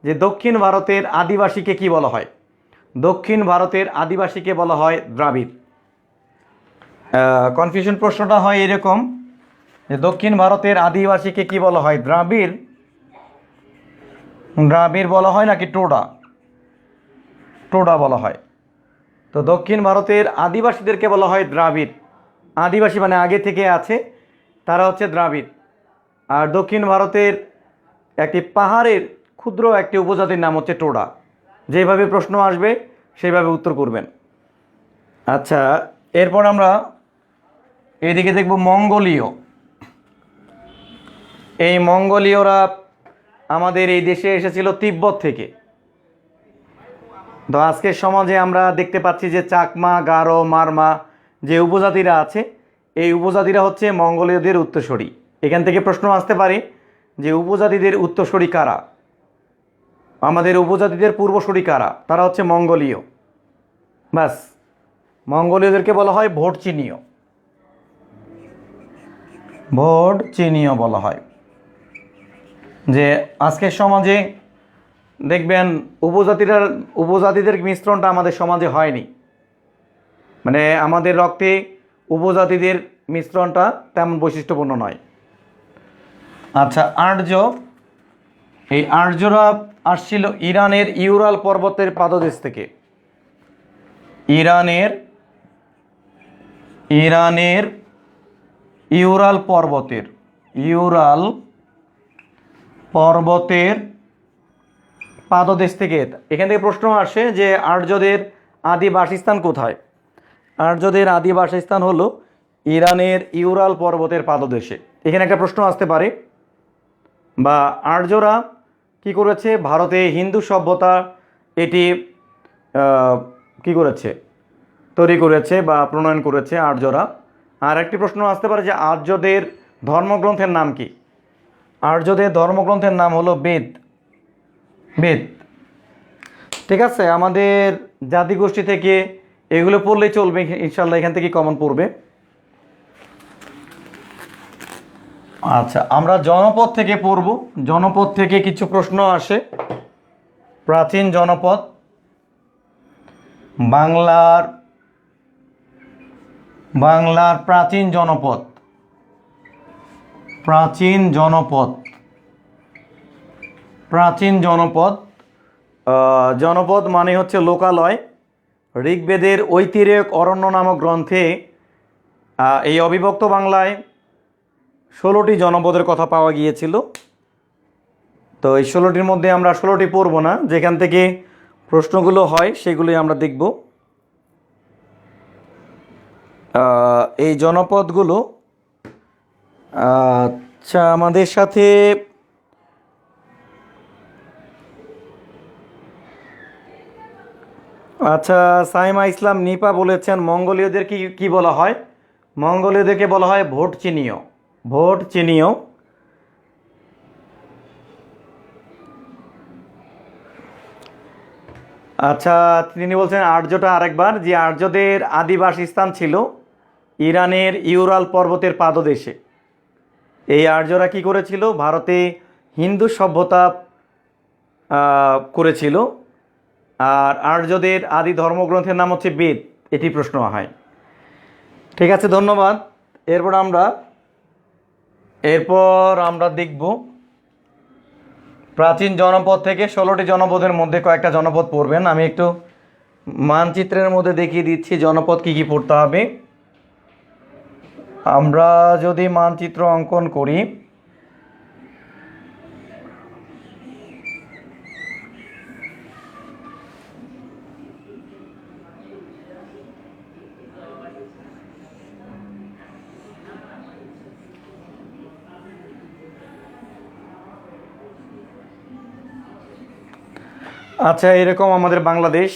যে দক্ষিণ ভারতের আদিবাসীকে কি বলা হয়? দক্ষিণ ভারতের আদিবাসীকে বলা হয় দ্রাবিড়। কনফিউশন প্রশ্নটা হয় এরকম যে দক্ষিণ ভারতের আদিবাসীকে কি বলা হয়? দ্রাবিড় বলা হয় নাকি টোডা বলা হয়? তো দক্ষিণ ভারতের আদিবাসীদেরকে বলা হয় দ্রাবিড়। আদিবাসী মানে আগে থেকে আছে, তারা হচ্ছে দ্রাবিড়। আর দক্ষিণ ভারতের একটি পাহাড়ের ক্ষুদ্র একটি উপজাতির নাম হচ্ছে টোডা। যেভাবে প্রশ্ন আসবে সেইভাবে উত্তর করবেন। আচ্ছা, এরপর আমরা এদিকে দেখব মঙ্গোলীয়। এই মঙ্গোলীয়রা আমাদের এই দেশে এসেছিল তিব্বত থেকে। তো আজকের সমাজে আমরা দেখতে পাচ্ছি যে চাকমা, গারো, মারমা যে উপজাতিরা আছে, এই উপজাতিরা হচ্ছে মঙ্গোলীয়দের উত্তরসূরি। এখান থেকে প্রশ্ন আসতে পারে যে উপজাতিদের উত্তরসূরি কারা? আমাদের উপজাতিদের পূর্বসূরি কারা? তারা হচ্ছে মঙ্গোলীয়। ব্যাস, মঙ্গোলীয়দেরকে বলা হয় ভোটচিনীয়। ভোটচিনীয় বলা হয়। যে আজকের সমাজে দেখবেন উপজাতিদের মিশ্রণটা আমাদের সমাজে হয়নি, মানে আমাদের রক্তে উপজাতিদের মিশ্রণটা তেমন বৈশিষ্ট্যপূর্ণ নয়। আচ্ছা, আর্য। এই আর্যরা আসছিল ইরানের ইউরাল পর্বতের পাদদেশ থেকে। ইরানের ইউরাল পর্বতের পাদদেশ থেকে। এখান থেকে প্রশ্ন আসে যে আর্যদের আদি বাসস্থান কোথায়? আর্যদের আদি বাসস্থান হলো ইরানের ইউরাল পর্বতের পাদদেশে। এখানে একটা প্রশ্ন আসতে পারে, বা আর্যরা কি করেছে? ভারতে হিন্দু সভ্যতা এটি কি করেছে? তৈরি করেছে বা প্রণয়ন করেছে আর্যরা। আর একটি প্রশ্ন আসতে পারে যে আর্যদের ধর্মগ্রন্থের নাম কি? আর্যদের ধর্মগ্রন্থের নাম হলো বেদ। ঠিক আছে, আমাদের জাতিগোষ্ঠী থেকে এগুলো পড়লেই চলবে ইনশাল্লাহ, এখান থেকে কমন পড়বে। আচ্ছা, আমরা জনপদ থেকে পড়ব। জনপদ থেকে কিছু প্রশ্ন আসে। প্রাচীন জনপদ, বাংলার প্রাচীন জনপদ। প্রাচীন জনপদ, প্রাচীন জনপদ। জনপদ মানে হচ্ছে লোকালয়। ঋগ্বেদের ঐতিরেক অরণ্য নামক গ্রন্থে এই অবিভক্ত বাংলায় 16টি জনপদের কথা পাওয়া গিয়েছিল। তো এই 16টির মধ্যে আমরা 16টি পড়ব না, যেখান থেকে প্রশ্নগুলো হয় সেগুলোই আমরা দেখব। এই জনপদগুলো, আচ্ছা, আমাদের সাথে আচ্ছা, সাইমা ইসলাম নিপা বলেছেন মঙ্গোলীয়দের কি কি বলা হয়? মঙ্গোলীয়দেরকে বলা হয় ভোট চিনীয়। ভোট চিনীয়। আচ্ছা, তিনি বলছেন আর্যটা আরেকবার, যে আর্যদের আদিবাসী স্থান ছিল ইরানের ইউরাল পর্বতের পাদদেশে। এই আর্যরা কি করেছিল? ভারতে হিন্দু সভ্যতা করেছিল। আর আর্যদের আদি ধর্মগ্রন্থের নাম হচ্ছে বেদ, এটি প্রশ্ন হয়। ঠিক আছে, ধন্যবাদ। এরপর আমরা দেখব প্রাচীন জনপদ থেকে 16টি জনপদের মধ্যে কয়েকটা জনপদ পড়বেন। আমি একটু মানচিত্রের মধ্যে দেখিয়ে দিচ্ছি জনপদ কি কি পড়তে হবে। আমরা যদি মানচিত্র অঙ্কন করি, আচ্ছা, এরকম আমাদের বাংলাদেশ,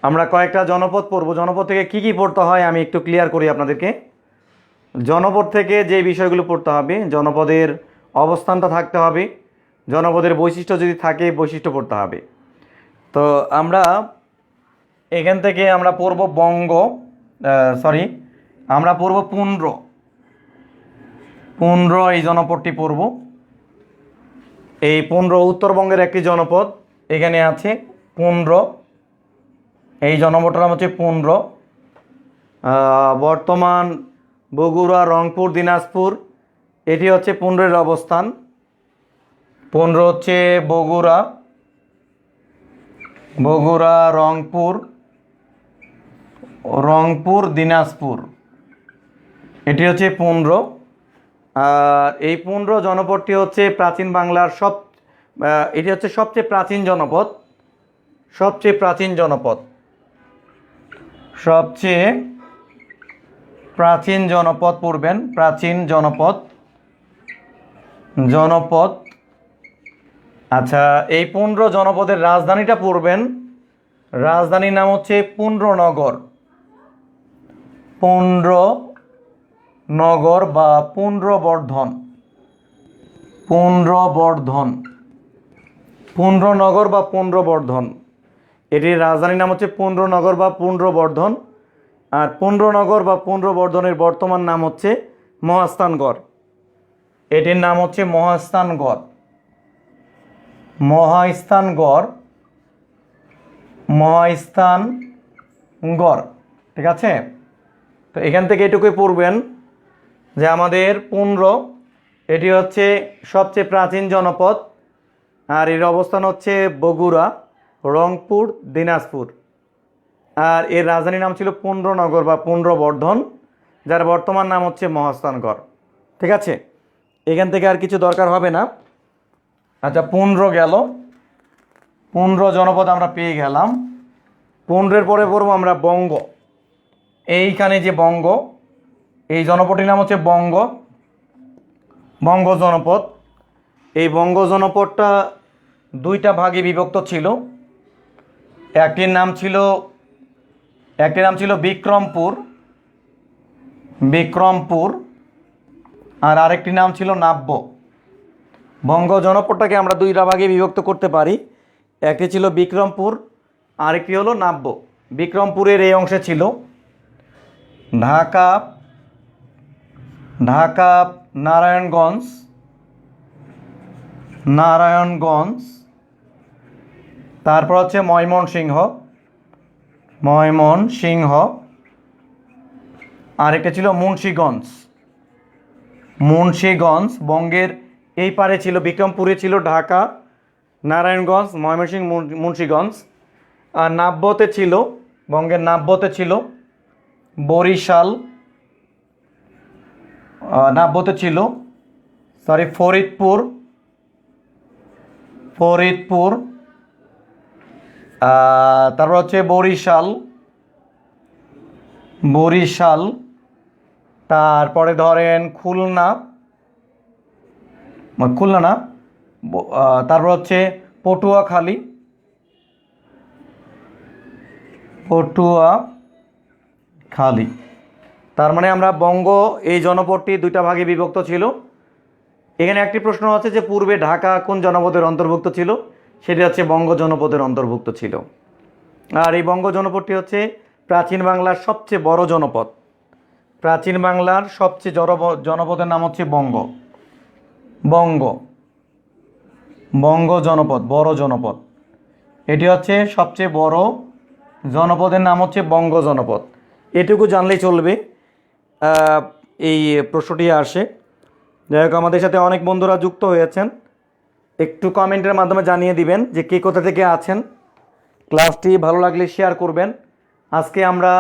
আমরা কয়েকটা জনপদ পড়ব। জনপদ থেকে কি কি পড়তে হয় আমি একটু ক্লিয়ার করি আপনাদেরকে। জনপদ থেকে যে বিষয়গুলো পড়তে হবে, জনপদের অবস্থানটা থাকতে হবে, জনপদের বৈশিষ্ট্য যদি থাকে বৈশিষ্ট্য পড়তে হবে। তো আমরা এখান থেকে আমরা পড়ব আমরা পড়ব পুন্ড্র। পুন্ড্র এই জনপদটি পড়ব। এই পুন্ড্র উত্তরবঙ্গের একটি জনপদ, এখানে আছে পুন্ড্র। এই জনপদটার নাম হচ্ছে পুন্ড্র। বর্তমান বগুড়া, রংপুর, দিনাজপুর, এটি হচ্ছে পুন্ড্রের অবস্থান। পুন্ড্র হচ্ছে বগুড়া, রংপুর, দিনাজপুর, এটি হচ্ছে পুন্ড্র। আর এই পুন্ড্র জনপদটি হচ্ছে প্রাচীন বাংলার এটি হচ্ছে সবচেয়ে প্রাচীন জনপদ। সবচেয়ে প্রাচীন জনপদ পড়বেন। প্রাচীন জনপদ। আচ্ছা, এই পুন্ড্র জনপদের রাজধানীটা পড়বেন। রাজধানীর নাম হচ্ছে পুন্ড্রনগর। পুন্ড্রনগর বা পুন্ড্রবর্ধন। পুন্ড্রনগর বা পুন্ড্রবর্ধন, এটির রাজধানীর নাম হচ্ছে পুন্ড্রনগর বা পুন্ড্রবর্ধন। আর পুন্ড্রনগর বা পুন্ড্রবর্ধনের বর্তমান নাম হচ্ছে মহাস্থানগড়। এটির নাম হচ্ছে মহাস্থানগড়। ঠিক আছে। তো এখান থেকে এটুকুই পড়বেন যে আমাদের পুন্ড্র, এটি হচ্ছে সবচেয়ে প্রাচীন জনপদ। আর এর অবস্থান হচ্ছে বগুড়া, রংপুর, দিনাজপুর। আর এর রাজধানীর নাম ছিল পুন্ড্রনগর বা পুন্ড্রবর্ধন, যার বর্তমান নাম হচ্ছে মহাস্থানগড়। ঠিক আছে, এখান থেকে আর কিছু দরকার হবে না। আচ্ছা, পুন্ড্র গেল, পুন্ড্র জনপদ আমরা পেয়ে গেলাম। পুন্ড্রের পরে পড়বো আমরা বঙ্গ। এইখানে যে বঙ্গ, এই জনপদটির নাম হচ্ছে বঙ্গ জনপদ। এই বঙ্গ জনপদটা দুইটা ভাগে বিভক্ত ছিল। একটির নাম ছিল বিক্রমপুর, আর আরেকটি নাম ছিল নাব্য। বঙ্গ জনপদটাকে আমরা দুইটা ভাগে বিভক্ত করতে পারি। একটি ছিল বিক্রমপুর, আরেকটি হলো নাব্য। বিক্রমপুরের এই অংশে ছিল ঢাকা, ঢাকা, নারায়ণগঞ্জ, নারায়ণগঞ্জ, তারপর হচ্ছে ময়মনসিংহ, ময়মনসিংহ, আরেকটা ছিল মুন্সিগঞ্জ, মুন্সিগঞ্জ। বঙ্গের এই পারে ছিল, বিক্রমপুরে ছিল ঢাকা, নারায়ণগঞ্জ, ময়মনসিংহ, মুন্সিগঞ্জ। আর নাব্যতে ছিল, বঙ্গের নাব্যতে ছিল বরিশাল, নাব্যতে ছিল ফরিদপুর, ফরিদপুর, তারপর হচ্ছে বরিশাল, বরিশাল, তারপরে ধরেন খুলনা, খুলনা না, তারপর হচ্ছে পটুয়াখালী, পটুয়াখালী। তার মানে আমরা বঙ্গ এই জনপদটি দুইটা ভাগে বিভক্ত ছিল। এখানে একটি প্রশ্ন আছে যে পূর্বে ঢাকা কোন জনপদের অন্তর্ভুক্ত ছিল, সেটি হচ্ছে বঙ্গ জনপদের অন্তর্ভুক্ত ছিল। আর এই বঙ্গ জনপদটি হচ্ছে প্রাচীন বাংলার সবচেয়ে বড় জনপদ। প্রাচীন বাংলার সবচেয়ে জনপদের নাম হচ্ছে বঙ্গ, বঙ্গ, বঙ্গ জনপদ, বড় জনপদ। এটি হচ্ছে সবচেয়ে বড় জনপদের নাম হচ্ছে বঙ্গ জনপদ। এটুকু জানলেই চলবে, এই প্রশ্নটি আসে। যাই হোক, আমাদের সাথে অনেক বন্ধুরা যুক্ত হয়েছেন, একটু কমেন্টের মাধ্যমে জানিয়ে দিবেন যে কে কোথা থেকে আছেন। ক্লাসটি ভালো লাগলে শেয়ার করবেন। আজকে আমরা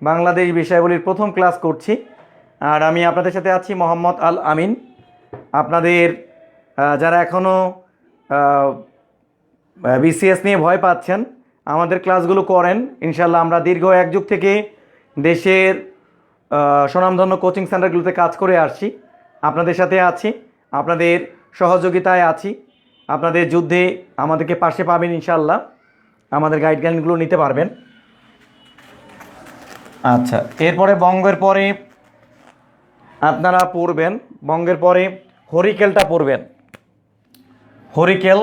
বাংলাদেশ বিষয়াবলীর প্রথম ক্লাস করছি, আর আমি আপনাদের সাথে আছি মোহাম্মদ আল আমিন। আপনাদের যারা এখনও বিসিএস নিয়ে ভয় পাচ্ছেন, আমাদের ক্লাসগুলো করেন ইনশাল্লাহ। আমরা দীর্ঘ এক যুগ থেকে দেশের স্বনামধন্য কোচিং সেন্টারগুলোতে কাজ করে আসছি, আপনাদের সাথে আছি, আপনাদের সহযোগিতায় আছি। আপনাদের যুদ্ধে আমাদেরকে পাশে পাবেন ইনশাল্লাহ, আমাদের গাইডলাইনগুলো নিতে পারবেন। আচ্ছা, এরপরে বঙ্গের পরে আপনারা পড়বেন, বঙ্গের পরে হরিকেলটা পড়বেন। হরিকেল,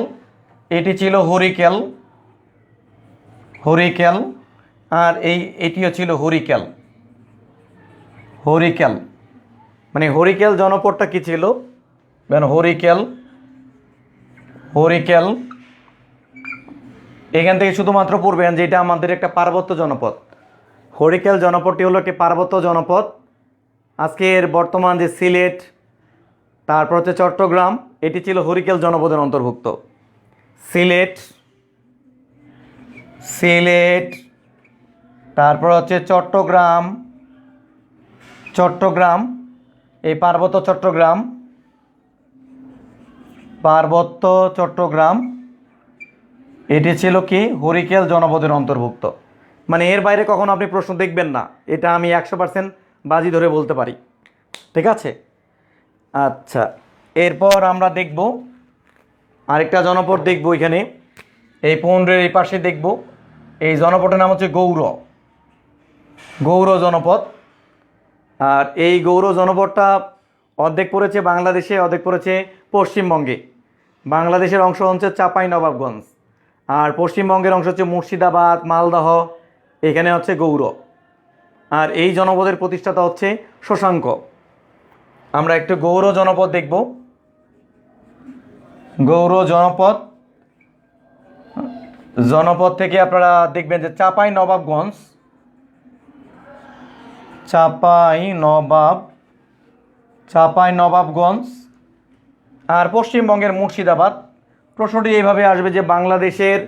এটি ছিল হরিকেল, হরিকেল, আর এটিও ছিল হরিকেল। হরিকেল মানে হরিকেল জনপদটা কি ছিল, হরিকেল, হরিকেল। এখান থেকে শুধুমাত্র পড়বেন যে এটা আমাদের একটা পার্বত্য জনপদ। হরিকেল জনপদটি হলো একটি পার্বত্য জনপদ। আজকের বর্তমান যে সিলেট, তারপর হচ্ছে চট্টগ্রাম, এটি ছিল হরিকেল জনপদের অন্তর্ভুক্ত। সিলেট, সিলেট, তারপর হচ্ছে চট্টগ্রাম, চট্টগ্রাম, এই পার্বত্য চট্টগ্রাম, পার্বত্য চট্টগ্রাম, এটি ছিল কি হরিকেল জনপদের অন্তর্ভুক্ত। মানে এর বাইরে কখনো আপনি প্রশ্ন দেখবেন না, এটা আমি 100% বাজি ধরে বলতে পারি। ঠিক আছে? আচ্ছা, এরপর আমরা দেখব আরেকটা জনপদ, দেখব এখানে এই 15 এই পাশে দেখব। এই জনপদের নাম হচ্ছে গৌর, গৌর জনপদ। আর এই গৌর জনপদটা অর্ধেক পড়েছে বাংলাদেশে, অর্ধেক পড়েছে পশ্চিমবঙ্গে। বাংলাদেশের অংশ হচ্ছে চাঁপাইনবাবগঞ্জ, আর পশ্চিমবঙ্গের অংশ হচ্ছে মুর্শিদাবাদ, মালদহ, এখানে হচ্ছে গৌর। আর এই জনপদের প্রতিষ্ঠাতা হচ্ছে শশাঙ্ক। আমরা একটু গৌর জনপদ দেখব। গৌর জনপদ, জনপদ থেকে আপনারা দেখবেন যে চাঁপাইনবাবগঞ্জ, চাঁপাইনবাবগঞ্জ, আর পশ্চিমবঙ্গের মুর্শিদাবাদ। প্রশ্নটি এইভাবে আসবে যে বাংলাদেশের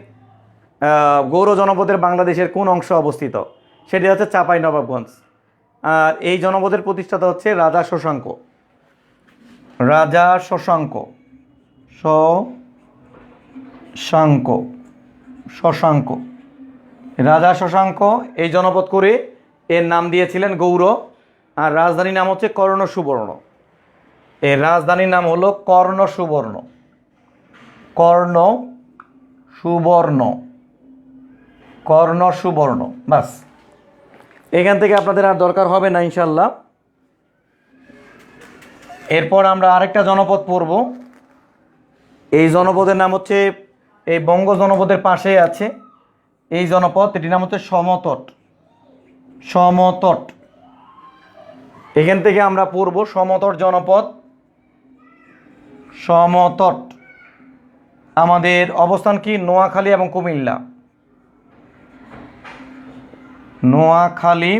গৌর জনপদের বাংলাদেশের কোন অংশে অবস্থিত, সেটি হচ্ছে চাঁপাইনবাবগঞ্জ। আর এই জনপদের প্রতিষ্ঠাতা হচ্ছে রাজা শশাঙ্ক, রাজা শশাঙ্ক, শশাঙ্ক, শশাঙ্ক, রাজা শশাঙ্ক এই জনপদ করে এর নাম দিয়েছিলেন গৌর। আর রাজধানীর নাম হচ্ছে কর্ণ সুবর্ণ। এর রাজধানীর নাম হলো কর্ণ সুবর্ণ, কর্ণ সুবর্ণ, কর্ণ সুবর্ণ। বাস, এখান থেকে আপনাদের আর দরকার হবে না ইনশাল্লাহ। এরপর আমরা আরেকটা জনপদ পড়ব। এই জনপদের নাম হচ্ছে এই বঙ্গ জনপদের পাশেই আছে এই জনপদ, এটির নাম হচ্ছে সমতট। সমতট, এখান থেকে আমরা পড়ব সমতট জনপদ। সমতট আমাদের অবস্থান কি? নোয়াখালী এবং কুমিল্লা। নোয়াখালী,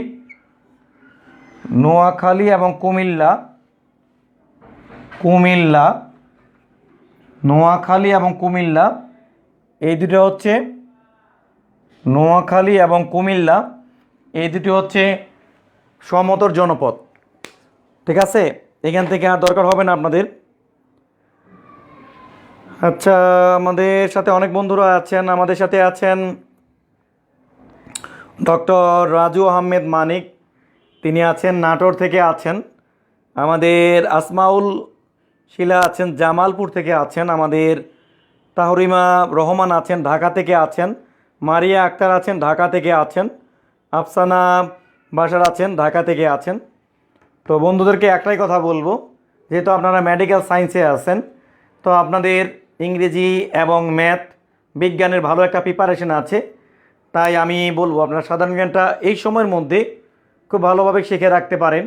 নোয়াখালী এবং কুমিল্লা। কুমিল্লা, নোয়াখালী এবং কুমিল্লা, এই দুটো হচ্ছে নোয়াখালী এবং কুমিল্লা, এই দুটি হচ্ছে সমতট জনপদ। ঠিক আছে, এখান থেকে আর দরকার হবে না আপনাদের। আচ্ছা, আমাদের সাথে অনেক বন্ধুরা আছেন। আমাদের সাথে আছেন ডক্টর রাজু আহমেদ মানিক, তিনি আছেন নাটোর থেকে আছেন। আমাদের আসমাউল শিলা আছেন জামালপুর থেকে আছেন। আমাদের তাহরিমা রহমান আছেন ঢাকা থেকে আছেন। মারিয়া আক্তার আছেন ঢাকা থেকে আছেন। আফসানা বাশার আছেন ঢাকা থেকে আছেন। তো বন্ধুদেরকে একটাই কথা বলবো, যেহেতু আপনারা মেডিকেল সায়েন্সে আছেন, তো আপনাদের ইংরেজি এবং ম্যাথ বিজ্ঞানের ভালো একটা প্রিপারেশন আছে। তাই আমি বলবো আপনারা সাধারণ জ্ঞানটা এই সময়ের মধ্যে খুব ভালোভাবে শিখে রাখতে পারেন,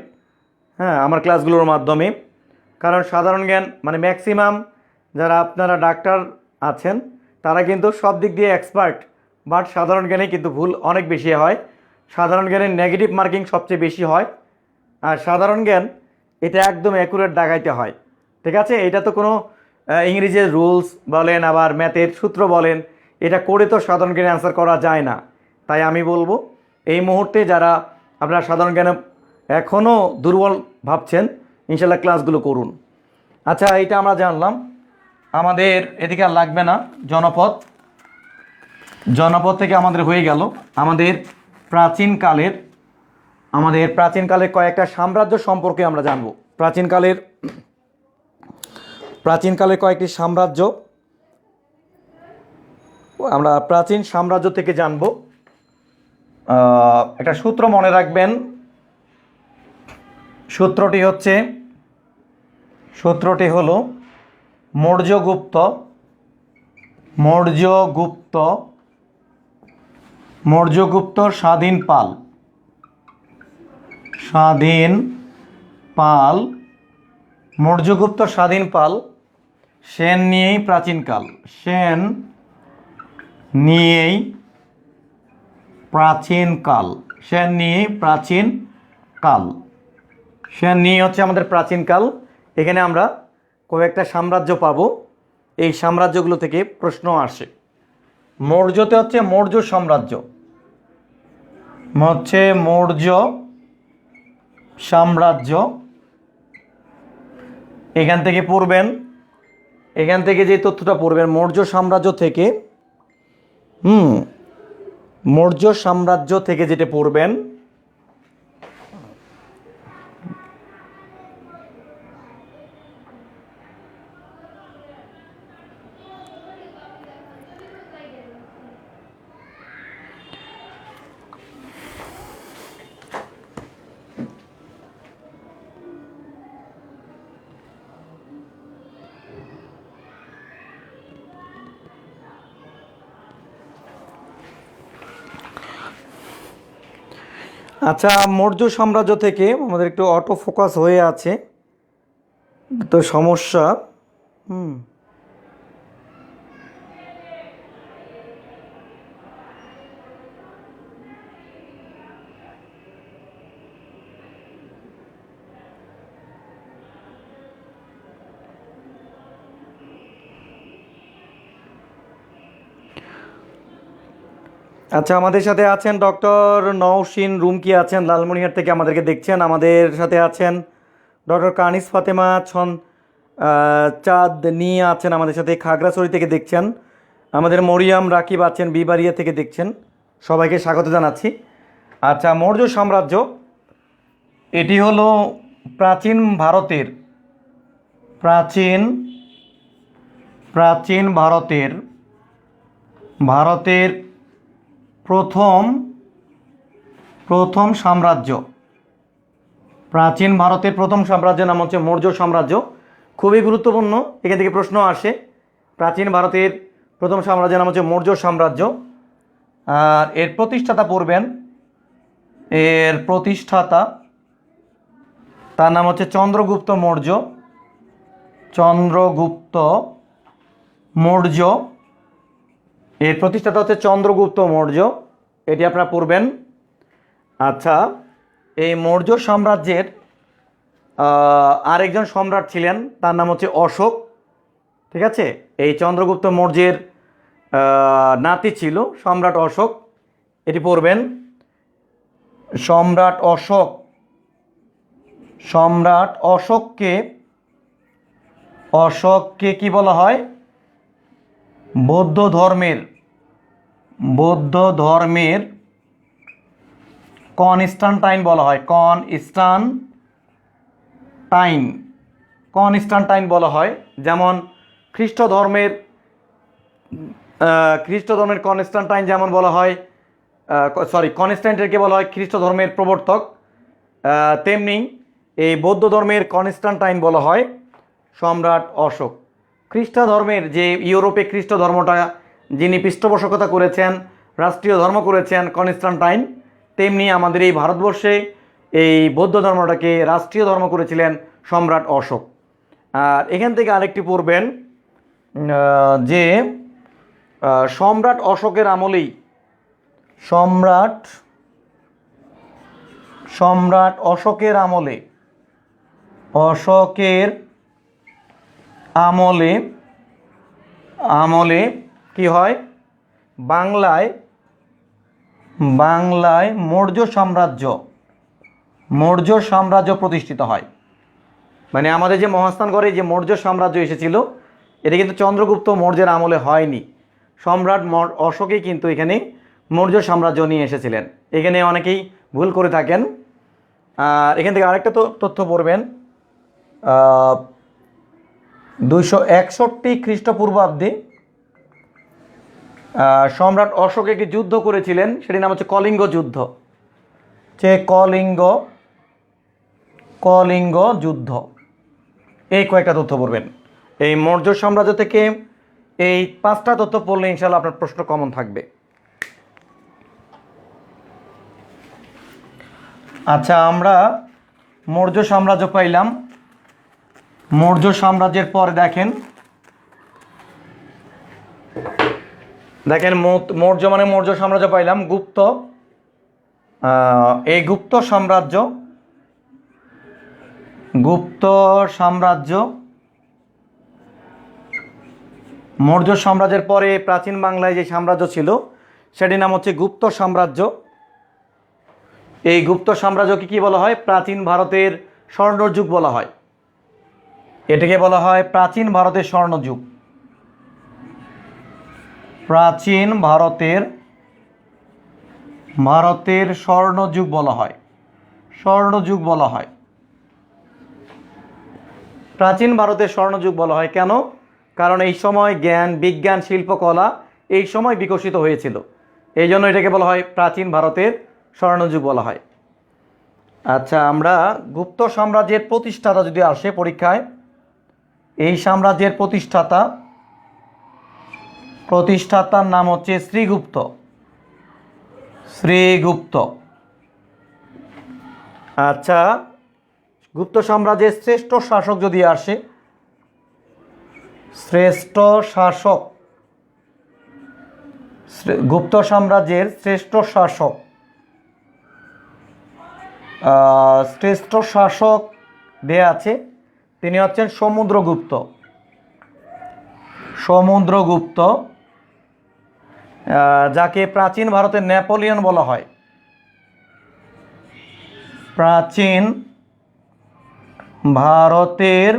হ্যাঁ, আমার ক্লাসগুলোর মাধ্যমে। কারণ সাধারণ জ্ঞান মানে ম্যাক্সিমাম যারা আপনারা ডাক্তার আছেন তারা কিন্তু সব দিক দিয়ে এক্সপার্ট, বাট সাধারণ জ্ঞানে কিন্তু ভুল অনেক বেশি হয়। সাধারণ জ্ঞানের নেগেটিভ মার্কিং সবচেয়ে বেশি হয়। আর সাধারণ জ্ঞান এটা একদম অ্যাকুরেট দাগাইতে হয়। ঠিক আছে, এটা তো কোনো ইংরেজির রুলস বলেন আবার ম্যাথের সূত্র বলেন, এটা করে তো সাধারণ জ্ঞানে অ্যান্সার করা যায় না। তাই আমি বলবো এই মুহূর্তে যারা আপনারা সাধারণ জ্ঞানে এখনও দুর্বল ভাবছেন, ইনশাল্লাহ ক্লাসগুলো করুন। আচ্ছা, এইটা আমরা জানলাম। আমাদের এদিকে আর লাগবে না জনপদ। জনপদ থেকে আমাদের হয়ে গেল আমাদের প্রাচীনকালের কয়েকটা সাম্রাজ্য সম্পর্কে আমরা জানব। প্রাচীনকালের কয়েকটি সাম্রাজ্য আমরা প্রাচীন সাম্রাজ্য থেকে জানব। একটা সূত্র মনে রাখবেন, সূত্রটি হলো মৌর্যগুপ্ত স্বাধীন পাল, মৌর্যগুপ্ত স্বাধীন পাল, সেন নিয়েই প্রাচীনকাল। সেন নিয়েই হচ্ছে আমাদের প্রাচীনকাল। এখানে আমরা কয়েকটা সাম্রাজ্য পাবো, এই সাম্রাজ্যগুলো থেকে প্রশ্ন আসে। মৌর্যতে হচ্ছে মৌর্য সাম্রাজ্য, এখান থেকে পড়বেন, এখান থেকে যে তথ্যটা পড়বেন মৌর্য সাম্রাজ্য থেকে যেটা পড়বেন, আচ্ছা, মৌর্য সাম্রাজ্য থেকে আমাদের একটু অটো ফোকাস হয়ে আছে, তো সমস্যা। আচ্ছা, আমাদের সাথে আছেন ডক্টর নওশিন রুমকি আছেন লালমনিরহাট থেকে আমাদেরকে দেখছেন। আমাদের সাথে আছেন ডক্টর কানিস ফাতেমা চাঁদনি আছেন আমাদের সাথে খাগড়াছড়ি থেকে দেখছেন। আমাদের মরিয়াম রাকিব আছেন বিবাড়িয়া থেকে দেখছেন। সবাইকে স্বাগত জানাচ্ছি। আচ্ছা, মৌর্য সাম্রাজ্য এটি হলো প্রাচীন ভারতের প্রথম সাম্রাজ্য। প্রাচীন ভারতের প্রথম সাম্রাজ্যের নাম হচ্ছে মৌর্য সাম্রাজ্য। খুবই গুরুত্বপূর্ণ, এখান থেকে প্রশ্ন আসে। প্রাচীন ভারতের প্রথম সাম্রাজ্যের নাম হচ্ছে মৌর্য সাম্রাজ্য। আর এর প্রতিষ্ঠাতা পড়বেন, এর প্রতিষ্ঠাতা তার নাম হচ্ছে চন্দ্রগুপ্ত মৌর্য। চন্দ্রগুপ্ত মৌর্য, এর প্রতিষ্ঠাতা হচ্ছে চন্দ্রগুপ্ত মৌর্য, এটি আপনারা পড়বেন। আচ্ছা, এই মৌর্য সাম্রাজ্যের আরেকজন সম্রাট ছিলেন, তার নাম হচ্ছে অশোক। ঠিক আছে, এই চন্দ্রগুপ্ত মৌর্যের নাতি ছিল সম্রাট অশোক, এটি পড়বেন। সম্রাট অশোক, সম্রাট অশোককে কি বলা হয়? বৌদ্ধ ধর্মের কনস্টান্টাইন বলা হয়। কনস্টান্টাইন বলা হয়। যেমন খ্রিস্ট ধর্মের কনস্টান্টাইন যেমন বলা হয়, কনস্ট্যান্টাইনকে বলা হয় খ্রিস্ট ধর্মের প্রবর্তক, তেমনি এই বৌদ্ধ ধর্মের কনস্টান্টাইন বলা হয় সম্রাট অশোক। খ্রিস্ট ধর্মের যে ইউরোপে খ্রিস্ট ধর্মটা যিনি পৃষ্ঠপোষকতা করেছেন, রাষ্ট্রীয় ধর্ম করেছেন কনস্টান্টাইন, তেমনি আমাদের এই ভারতবর্ষে এই বৌদ্ধ ধর্মটাকে রাষ্ট্রীয় ধর্ম করেছিলেন সম্রাট অশোক। আর এখান থেকে আরেকটি পড়বেন যে সম্রাট অশোকের আমলেই সম্রাট অশোকের আমলে কি হয়? বাংলায় মৌর্য সাম্রাজ্য প্রতিষ্ঠিত হয়। মানে আমাদের যে মহাস্থানগড়ে যে মৌর্য সাম্রাজ্য এসেছিল, এটা কিন্তু চন্দ্রগুপ্ত মৌর্যের আমলে হয়নি, সম্রাট অশোকই কিন্তু এখানে মৌর্য সাম্রাজ্য নিয়ে এসেছিলেন। এখানে অনেকেই ভুল করে থাকেন। আর এখান থেকে আরেকটা তথ্য পড়বেন, 261 খ্রিস্টপূর্বাব্দে সম্রাট অশোক একটি যুদ্ধ করেছিলেন, সেটির নাম হচ্ছে কলিঙ্গ যুদ্ধ। কলিঙ্গ যুদ্ধ, এই কয়েকটা তথ্য পড়বেন। এই মৌর্য সাম্রাজ্য থেকে এই 5টা তথ্য পড়লে ইনশাআল্লাহ আপনার প্রশ্ন কমন থাকবে। আচ্ছা, আমরা মৌর্য সাম্রাজ্য পাইলাম। মৌর্য সাম্রাজ্যের পরে দেখেন মৌর্য মানে মৌর্য সাম্রাজ্য পাইলাম। এই গুপ্ত সাম্রাজ্য মৌর্য সাম্রাজ্যের পরে প্রাচীন বাংলায় যে সাম্রাজ্য ছিল সেটির নাম হচ্ছে গুপ্ত সাম্রাজ্য। এই গুপ্ত সাম্রাজ্যকে কি বলা হয়? প্রাচীন ভারতের স্বর্ণযুগ বলা হয়। এটাকে বলা হয় প্রাচীন ভারতের স্বর্ণযুগ। প্রাচীন ভারতের স্বর্ণযুগ বলা হয়। প্রাচীন ভারতের স্বর্ণযুগ বলা হয় কেন? কারণ এই সময় জ্ঞান, বিজ্ঞান, শিল্পকলা এই সময় বিকশিত হয়েছিল, এই জন্য এটাকে বলা হয় প্রাচীন ভারতের স্বর্ণযুগ বলা হয়। আচ্ছা, আমরা গুপ্ত সাম্রাজ্যের প্রতিষ্ঠাতা যদি আসে পরীক্ষায়, এই সাম্রাজ্যের প্রতিষ্ঠাতার নাম হচ্ছে শ্রীগুপ্ত। আচ্ছা, গুপ্ত সাম্রাজ্যের শ্রেষ্ঠ শাসক যদি আসে, গুপ্ত সাম্রাজ্যের শ্রেষ্ঠ শাসক দেয়া আছে, তিনি হচ্ছেন সমুদ্রগুপ্ত, যাকে প্রাচীন ভারতের নেপোলিয়ন বলা হয়। প্রাচীন ভারতের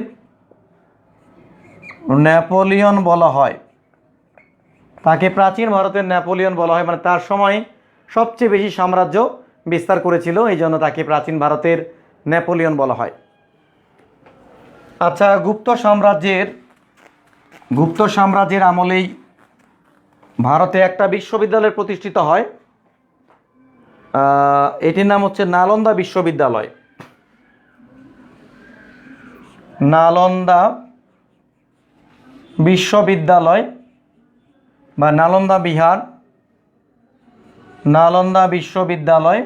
নেপোলিয়ন বলা হয়, তাকে প্রাচীন ভারতের নেপোলিয়ন বলা হয়। মানে তার সময় সবচেয়ে বেশি সাম্রাজ্য বিস্তার করেছিল, এই জন্য তাকে প্রাচীন ভারতের নেপোলিয়ন বলা হয়। আচ্ছা, গুপ্ত সাম্রাজ্যের আমলেই ভারতে একটা বিশ্ববিদ্যালয় প্রতিষ্ঠিত হয়, এটির নাম হচ্ছে নালন্দা বিশ্ববিদ্যালয়। বা নালন্দা বিহার, নালন্দা বিশ্ববিদ্যালয়,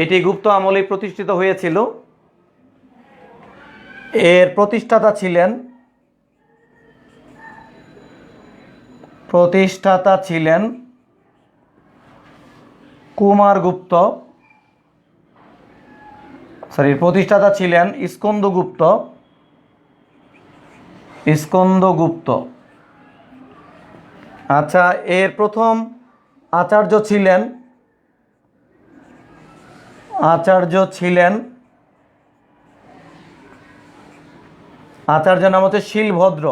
এটি গুপ্ত আমলে প্রতিষ্ঠিত হয়েছিল। এর প্রতিষ্ঠাতা ছিলেন কুমারগুপ্ত, প্রতিষ্ঠাতা ছিলেন স্কন্দগুপ্ত। আচ্ছা, এর প্রথম আচার্য ছিলেন আচার্য নাম হচ্ছে শিলভদ্র।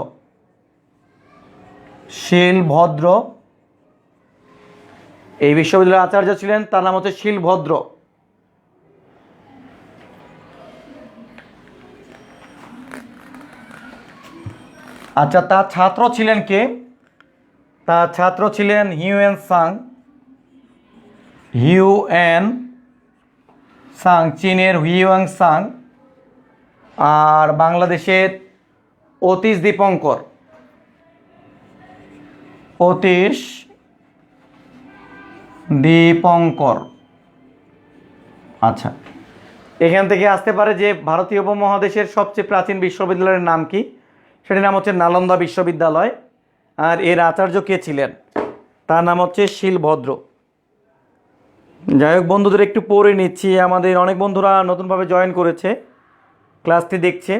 এই বিশ্ববিদ্যালয়ের আচার্য ছিলেন, তার নাম হচ্ছে শিলভদ্র। আচ্ছা, তার ছাত্র ছিলেন কে? তার ছাত্র ছিলেন হিউয়েন সাং, চীনের হিউয়েন সাং, আর বাংলাদেশের অতীশ দীপঙ্কর। আচ্ছা, এখান থেকে আসতে পারে যে ভারতীয় উপমহাদেশের সবচেয়ে প্রাচীন বিশ্ববিদ্যালয়ের নাম কি? সেটির নাম হচ্ছে নালন্দা বিশ্ববিদ্যালয়। আর এর আচার্য কে ছিলেন? তার নাম হচ্ছে শিলভদ্র। যাই হোক বন্ধুদের, একটু পড়ে নিচ্ছি। আমাদের অনেক বন্ধুরা নতুনভাবে জয়েন করেছে, ক্লাসটি দেখছে।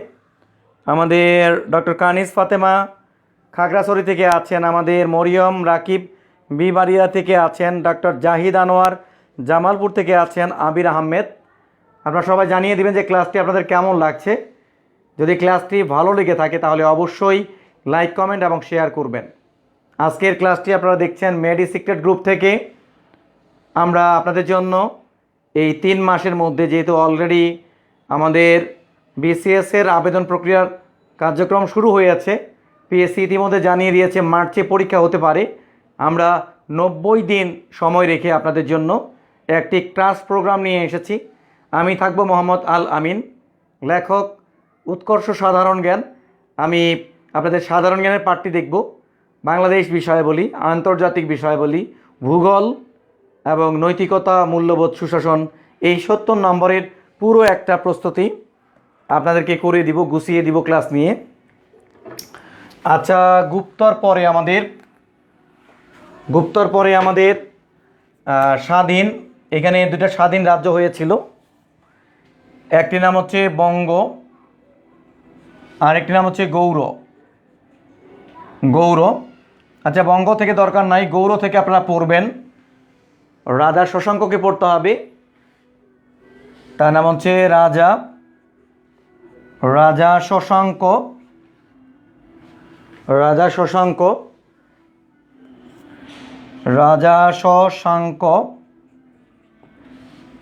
আমাদের ডক্টর কানিজ ফাতেমা খাগড়াছড়ি থেকে আছেন, আমাদের মরিয়ম রাকিব বিবাড়িয়া থেকে আছেন, ডক্টর জাহিদ আনোয়ার জামালপুর থেকে আছেন, আবির আহমেদ। আপনারা সবাই জানিয়ে দিবেন যে ক্লাসটি আপনাদের কেমন লাগছে। যদি ক্লাসটি ভালো লেগে থাকে তাহলে অবশ্যই লাইক, কমেন্ট এবং শেয়ার করবেন। আজকের ক্লাসটি আপনারা দেখছেন মেডি সিক্রেট গ্রুপ থেকে। আমরা আপনাদের জন্য এই 3 মাসের মধ্যে, যেহেতু অলরেডি আমাদের বিসিএসের আবেদন প্রক্রিয়ার কার্যক্রম শুরু হয়েছে, পিএসসি ইতিমধ্যে জানিয়ে দিয়েছে মার্চে পরীক্ষা হতে পারে, আমরা 90 দিন সময় রেখে আপনাদের জন্য একটি ক্লাস প্রোগ্রাম নিয়ে এসেছি। আমি থাকব মোহাম্মদ আল আমিন, লেখক উৎকর্ষ সাধারণ জ্ঞান। আমি আপনাদের সাধারণ জ্ঞানের পাঠটি দেখব, বাংলাদেশ বিষয়াবলী, আন্তর্জাতিক বিষয়াবলী, ভূগোল এবং নৈতিকতা, মূল্যবোধ, সুশাসন, এই 70 নম্বরের পুরো একটা প্রস্তুতি আপনাদেরকে করে দিব, গুছিয়ে দিব ক্লাস নিয়ে। আচ্ছা, গুপ্তর পরে আমাদের স্বাধীন, এখানে 2টা স্বাধীন রাজ্য হয়েছিল। একটি নাম হচ্ছে বঙ্গ, আর একটি নাম হচ্ছে গৌড়। আচ্ছা, বঙ্গ থেকে দরকার নাই, গৌড় থেকে আপনারা পড়বেন। রাজা শশাঙ্ককে পড়তে হবে, তার নাম হচ্ছে রাজা শশাঙ্ক।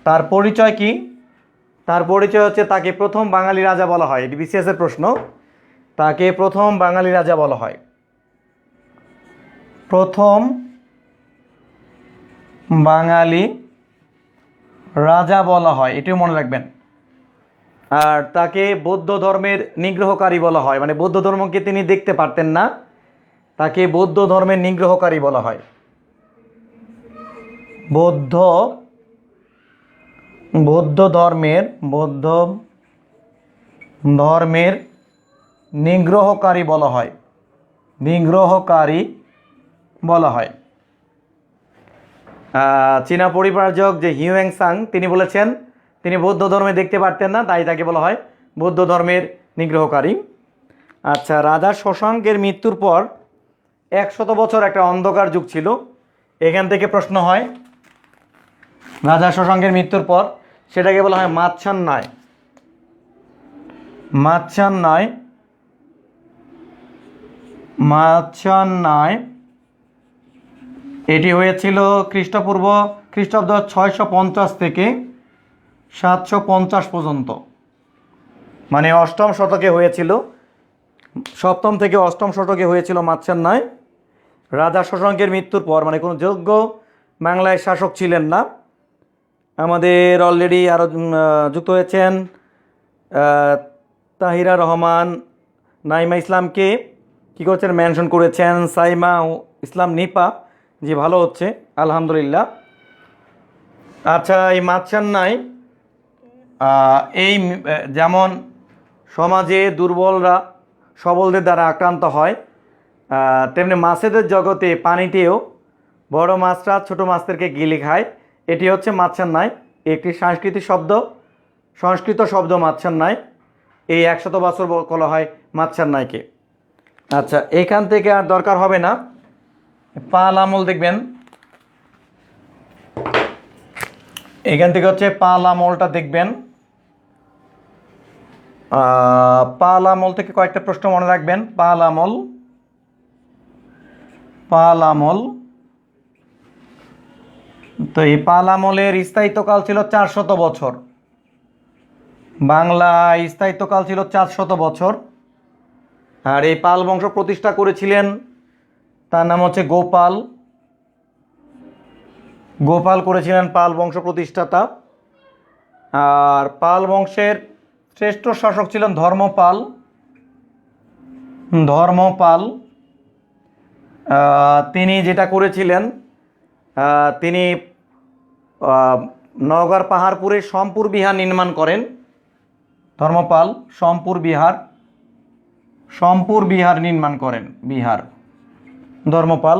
তার পরিচয় কি? তার পরিচয় হচ্ছে তাকে প্রথম বাঙালি রাজা বলা হয়। এটি বিসিএসের প্রশ্ন। তাকে প্রথম বাঙালি রাজা বলা হয়, প্রথম বাঙালি রাজা বলা হয়, এটিও মনে রাখবেন। আর তাকে বৌদ্ধ ধর্মের নিগ্রহকারী বলা হয়, মানে বৌদ্ধ ধর্মকে তিনি দেখতে পারতেন না, তাকে বৌদ্ধ ধর্মের নিগ্রহকারী বলা হয়। বৌদ্ধ ধর্মের নিগ্রহকারী বলা হয়। চীনা পরিব্রাজক যে হিউয়েন সাং, তিনি বলেছেন তিনি বৌদ্ধ ধর্মে দেখতে পারতেন না, তাই তাকে বলা হয় বৌদ্ধ ধর্মের নিগ্রহকারী। আচ্ছা, রাজা শশাঙ্কের মৃত্যুর পর 100 বছর একটা অন্ধকার যুগ ছিল। এখান থেকে প্রশ্ন হয়, রাজা শশাঙ্কের মৃত্যুর পর, সেটাকে বলা হয় মাচ্ছান্নায়। এটি হয়েছিল খ্রিস্টাব্দ 650 থেকে 750 পর্যন্ত, মানে 8ম শতকে হয়েছিল, 7ম থেকে 8ম শতকে হয়েছিল মাচ্ছান্নায়। রাজা শশাঙ্কের মৃত্যুর পর, মানে কোনো যোগ্য বাংলায় শাসক ছিলেন না। আমাদের অলরেডি আরও যুক্ত হয়েছেন তাহিরা রহমান, নাইমা ইসলামকে, কী করছেন, মেনশন করেছেন সাইমা ইসলাম নিপা। জি, ভালো হচ্ছে, আলহামদুলিল্লাহ। আচ্ছা, এই মাছরাঙায় এই যেমন সমাজে দুর্বলরা সবলদের দ্বারা আক্রান্ত হয়, তেমনি মাছেদের জগতে পানিতেও বড় মাছরা ছোট মাছদেরকে গিলে খায়। এটি হচ্ছে মাছরাঙায় একটি সংস্কৃত শব্দ মাছরাঙায়। এই 100 বছর বলা হয় মাছরাঙায়কে। আচ্ছা, এখান থেকে আর দরকার হবে না। পাল আমল দেখবেন, এখান থেকে হচ্ছে পাল আমলটা দেখবেন। পাল আমল থেকে কয়েকটা প্রশ্ন মনে রাখবেন। পাল আমল, তো এই পাল আমলের স্থায়িত্বকাল ছিল 400 বছর। বাংলা স্থায়িত্বকাল ছিল 400 বছর। আর এই পাল বংশ প্রতিষ্ঠা করেছিলেন, তার নাম হচ্ছে গোপাল করেছিলেন পাল বংশ প্রতিষ্ঠাতা। আর পাল বংশের শ্রেষ্ঠ শাসক ছিলেন ধর্মপাল। তিনি যেটা করেছিলেন, তিনি নওগাঁর পাহাড়পুরে সোমপুর বিহার নির্মাণ করেন। ধর্মপাল সোমপুর বিহার নির্মাণ করেন, ধর্মপাল।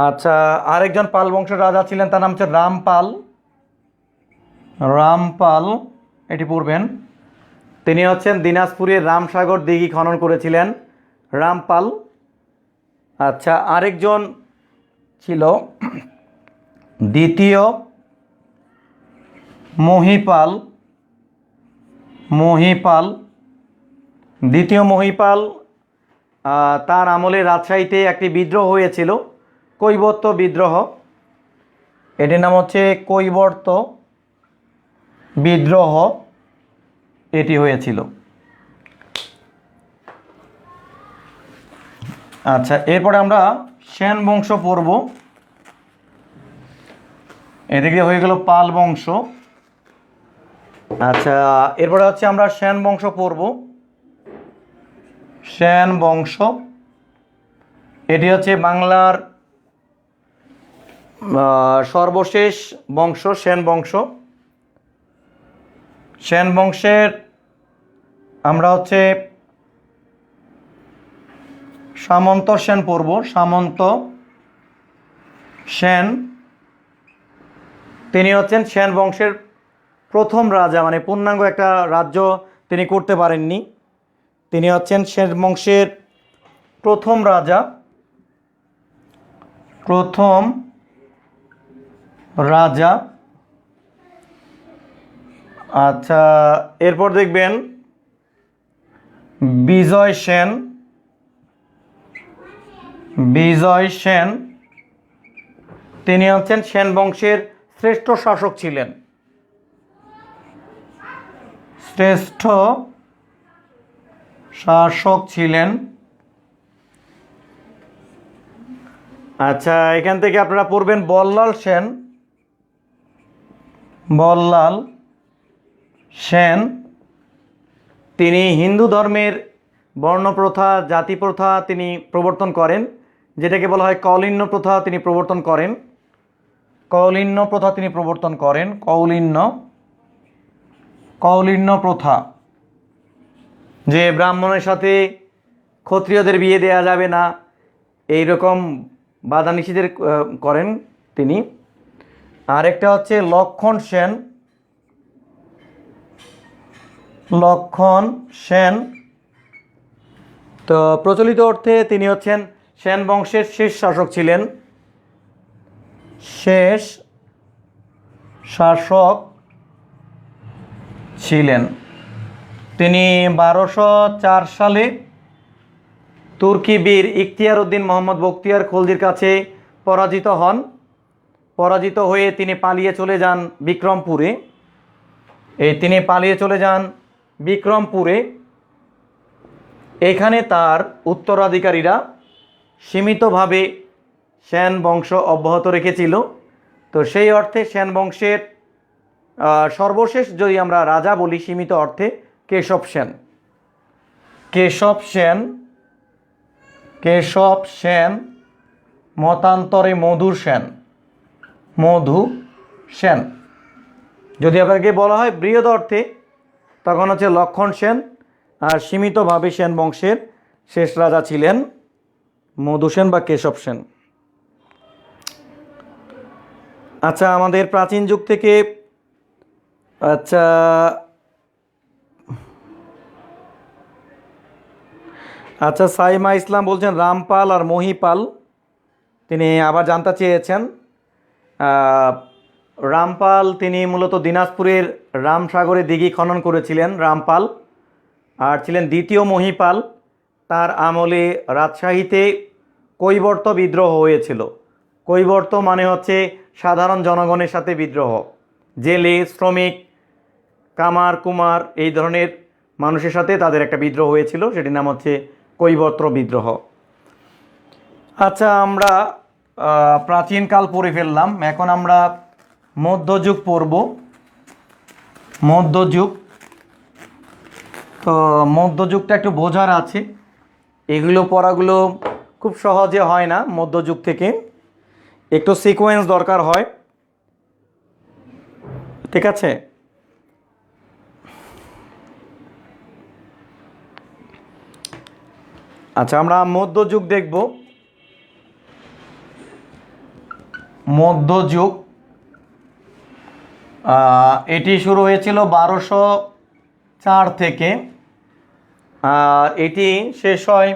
আচ্ছা, আরেকজন পাল বংশের রাজা ছিলেন, তার নাম হচ্ছে রামপাল। এটি পড়বেন। তিনি হচ্ছেন দিনাজপুরের রামসাগর দিঘি খনন করেছিলেন, রামপাল। আচ্ছা, আরেকজন ছিল দ্বিতীয় মহিপাল। তার আমলে রাজশাহীতে একটি বিদ্রোহ হয়েছিল, কৈবর্ত বিদ্রোহ। এটির নাম হচ্ছে কৈবর্ত বিদ্রোহ, এটি হয়েছিল। আচ্ছা, এরপরে আমরা সেন বংশ পড়ব। এদিকে হয়ে গেল পাল বংশ। আচ্ছা, এরপরে হচ্ছে আমরা সেন বংশ পড়ব। সেন বংশ, এটি হচ্ছে বাংলার সর্বশেষ বংশ, সেন বংশ। সেন বংশের আমরা হচ্ছে সামন্ত সেন পড়ব। সামন্ত সেন, তিনি হচ্ছেন সেন বংশের প্রথম রাজা, মানে পূর্ণাঙ্গ একটা রাজ্য তিনি করতে পারেননি। তিনি হচ্ছেন সেন বংশের প্রথম রাজা। আচ্ছা, এরপর দেখবেন বিজয় সেন, তিনি হচ্ছেন সেন বংশের শ্রেষ্ঠ শাসক ছিলেন। আচ্ছা, এখান থেকে আপনারা পড়বেন বল্লাল সেন। তিনি হিন্দু ধর্মের বর্ণপ্রথা, জাতি প্রথা তিনি প্রবর্তন করেন, যেটাকে বলা হয় কৌলিন্য প্রথা। তিনি প্রবর্তন করেন কৌলিন্য প্রথা, যে ব্রাহ্মণের সাথে ক্ষত্রিয়দের বিয়ে দেওয়া যাবে না, এইরকম বাধা নিষেধের করেন তিনি। আরেকটা হচ্ছে লক্ষণ সেন। তো প্রচলিত অর্থে তিনি হচ্ছেন সেন বংশের শেষ শাসক ছিলেন। তিনি 1204 সালে তুর্কি বীর ইখতিয়ার উদ্দিন মোহাম্মদ বখতিয়ার খলজির কাছে পরাজিত হয়ে তিনি পালিয়ে চলে যান বিক্রমপুরে। এখানে তার উত্তরাধিকারীরা সীমিতভাবে সেন বংশ অব্যাহত রেখেছিল। তো সেই অর্থে সেন বংশের সর্বশেষ যদি আমরা রাজা বলি সীমিত অর্থে, কেশব সেন। কেশব সেন, কেশব সেন, মতান্তরে মধু সেন, মধু সেন। যদি আপনাকে বলা হয় বৃহৎ অর্থে তখন হচ্ছে লক্ষণ সেন, আর সীমিতভাবে সেন বংশের শেষ রাজা ছিলেন মধু সেন বা কেশব সেন। আচ্ছা, আমাদের প্রাচীন যুগ থেকে আচ্ছা আচ্ছা সাইমা ইসলাম বলছেন রামপাল আর মহিপাল, তিনি আবার জানতে চেয়েছেন। রামপাল তিনি মূলত দিনাজপুরের রামসাগরে দিঘি খনন করেছিলেন রামপাল, আর ছিলেন দ্বিতীয় মহিপাল। তার আমলে রাজশাহীতে কৈবর্ত বিদ্রোহ হয়েছিল। কৈবর্ত মানে হচ্ছে সাধারণ জনগণের সাথে বিদ্রোহ, জেলে, শ্রমিক, কামার, কুমার এই ধরনের মানুষের সাথে তাদের একটা বিদ্রোহ হয়েছিল, সেটির নাম হচ্ছে কৈবর্ত বিদ্রোহ। আচ্ছা, আমরা প্রাচীনকাল পড়ে ফেললাম, এখন আমরা মধ্যযুগ পড়ব। মধ্যযুগ, তো মধ্যযুগটা একটু বোঝার আছে, এগুলো পড়াগুলো খুব সহজে হয় না। মধ্যযুগ থেকে একটু সিকোয়েন্স দরকার হয়, ঠিক আছে? আচ্ছা, আমরা মধ্যযুগ দেখব। মধ্যযুগ এটি শুরু হয়েছিল 1204 থেকে, আর এটি শেষ হয়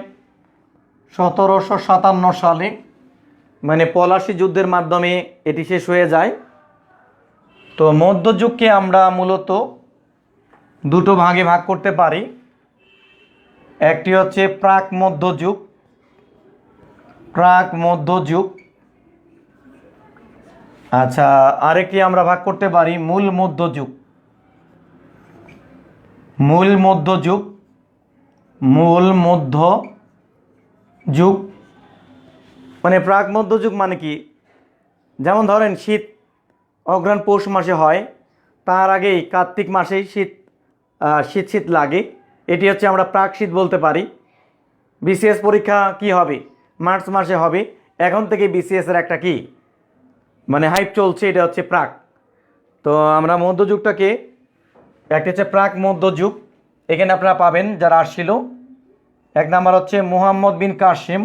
1757 সালে, মানে পলাশী যুদ্ধের মাধ্যমে এটি শেষ হয়ে যায়। তো মধ্যযুগকে আমরা মূলত দুটো ভাগে ভাগ করতে পারি, একটি হচ্ছে প্রাক মধ্যযুগ, প্রাক মধ্যযুগ। আচ্ছা, আরেকটি আমরা ভাগ করতে পারি মূল মধ্যযুগ, মূল মধ্যযুগ, মূল মধ্যযুগ। মানে প্রাক মধ্যযুগ মানে কি, যেমন ধরেন শীত অগ্রহায়ণ পৌষ মাসে হয়, তার আগেই কার্তিক মাসেই শীত শীত শীত লাগে, এটি হচ্ছে আমরা প্রাক শীত বলতে পারি। বিসিএস পরীক্ষা কি হবে, মার্চ মাসে হবে, এখন থেকে বিসিএসের একটা কি মানে হাইপ চলছে, এটা হচ্ছে প্রাক। তো আমরা মধ্যযুগটাকে, একটা হচ্ছে প্রাক মধ্যযুগ, এখানে আপনারা পাবেন যারা আসছিল। এক নাম্বার হচ্ছে মুহাম্মদ বিন কাসিম,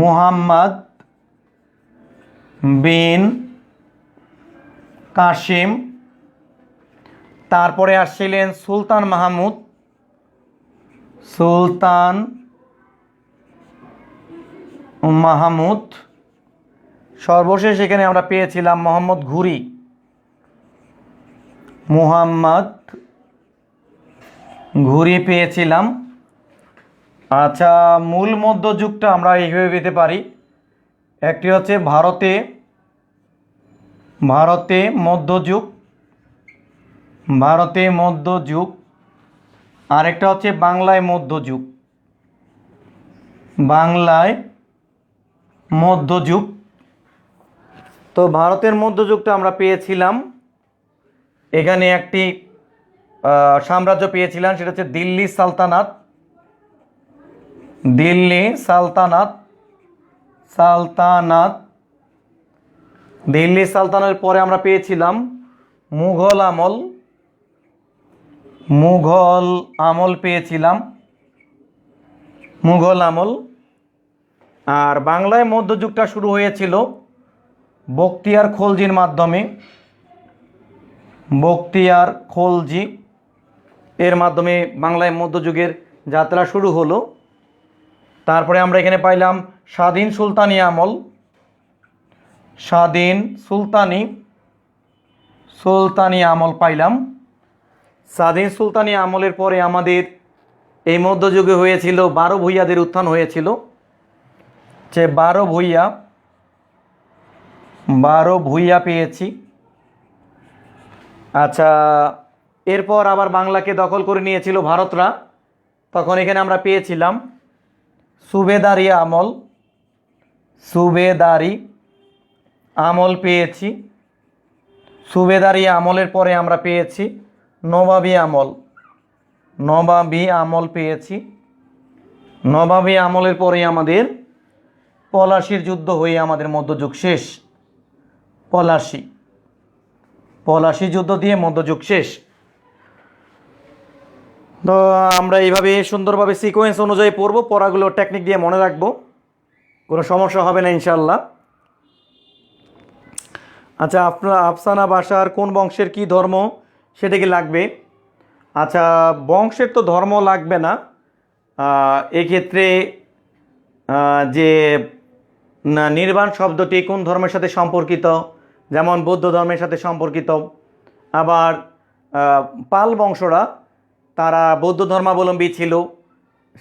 মুহাম্মদ বিন কাসিম। তারপরে আসছিলেন সুলতান মাহমুদ, সুলতান মাহমুদ। সর্বশেষ এখানে আমরা পেয়েছিলাম মোহাম্মদ ঘুরি, মুহাম্মদ ঘুরি পেয়েছিলাম। আচ্ছা, মূল মধ্যযুগটা আমরা এইভাবে পেতে পারি, একটি হচ্ছে ভারতে মধ্যযুগ, ভারতে মধ্যযুগ, আরেকটা হচ্ছে বাংলায় মধ্যযুগ, বাংলায় মধ্যযুগ। তো ভারতের মধ্যযুগটা আমরা পেয়েছিলাম, এখানে একটি সাম্রাজ্য পেয়েছিলাম, সেটা হচ্ছে দিল্লি সালতানাত, দিল্লি সালতানাত, সালতানাত। দিল্লি সালতানাতের পরে আমরা পেয়েছিলাম মুঘল আমল, মুঘল আমল পেয়েছিলাম, মুঘল আমল। আর বাংলায় মধ্যযুগটা শুরু হয়েছিল বখতিয়ার খলজির মাধ্যমে, বখতিয়ার খলজি এর মাধ্যমে বাংলায় মধ্যযুগের যাত্রা শুরু হলো। তারপরে আমরা এখানে পাইলাম স্বাধীন সুলতানি আমল, স্বাধীন সুলতানি আমল পাইলাম। স্বাধীন সুলতানি আমলের পরে আমাদের এই মধ্যযুগে হয়েছিল 12 ভূঁইয়াদের উত্থান হয়েছিল, যে 12 ভূঁইয়া পেয়েছি। আচ্ছা, এরপর আবার বাংলাকে দখল করে নিয়েছিল ভারতরা, তখন এখানে আমরা পেয়েছিলাম সুবেদারি আমল, সুবেদারি আমল পেয়েছি। সুবেদারি আমলের পরে আমরা পেয়েছি নবাবী আমল, নবাবী আমল পেয়েছি। নবাবী আমলের পরেই আমাদের পলাশির যুদ্ধ হয়ে আমাদের মধ্যযুগ শেষ। পলাশি যুদ্ধ দিয়ে মধ্যযুগ শেষ। তো আমরা এইভাবে সুন্দরভাবে সিকোয়েন্স অনুযায়ী পড়বো, পড়াগুলো টেকনিক দিয়ে মনে রাখবো, কোনো সমস্যা হবে না ইনশাল্লাহ। আচ্ছা, আপনার আফসানা বাসার কোন বংশের কি ধর্ম সেটা কি লাগবে? আচ্ছা, বংশের তো ধর্ম লাগবে না। এক্ষেত্রে যে নির্বাণ শব্দটি কোন ধর্মের সাথে সম্পর্কিত, যেমন বৌদ্ধ ধর্মের সাথে সম্পর্কিত। আবার পাল বংশরা তারা বৌদ্ধ ধর্মাবলম্বী ছিল,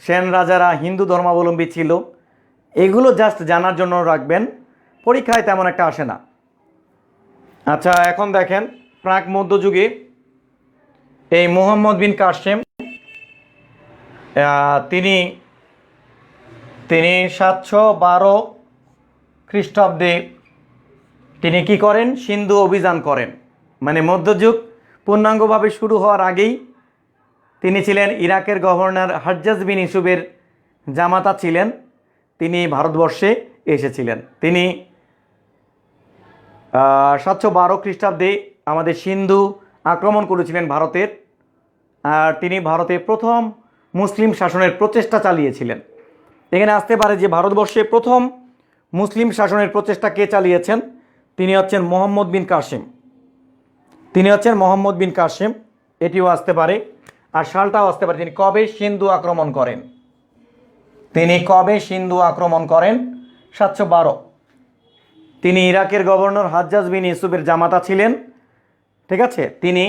সেন রাজারা হিন্দু ধর্মাবলম্বী ছিল। এগুলো জাস্ট জানার জন্য রাখবেন, পরীক্ষায় তেমন একটা আসে না। আচ্ছা, এখন দেখেন প্রাক মধ্যযুগে এই মুহাম্মদ বিন কাসেম তিনি 712 খ্রিস্টাব্দে তিনি কি করেন? সিন্ধু অভিযান করেন। মানে মধ্যযুগ পূর্ণাঙ্গভাবে শুরু হওয়ার আগেই তিনি ছিলেন ইরাকের গভর্নর হাজ্জাজ বিন ইউসুফের জামাতা ছিলেন। তিনি ভারতবর্ষে এসেছিলেন। তিনি 712 খ্রিস্টাব্দে আমাদের সিন্ধু আক্রমণ করেছিলেন ভারতের। আর তিনি ভারতে প্রথম মুসলিম শাসনের প্রচেষ্টা চালিয়েছিলেন। এখানে আসতে পারে যে ভারতবর্ষে প্রথম মুসলিম শাসনের প্রচেষ্টা কে চালিয়েছেন? তিনি হচ্ছেন মুহাম্মদ বিন কাসেম। এটিও আসতে পারে। আর সালটাও আসতে পারে, তিনি কবে সিন্ধু আক্রমণ করেন। 712। তিনি ইরাকের গভর্নর হাজ্জাজ বিন ইউসুফের জামাতা ছিলেন। ঠিক আছে, তিনি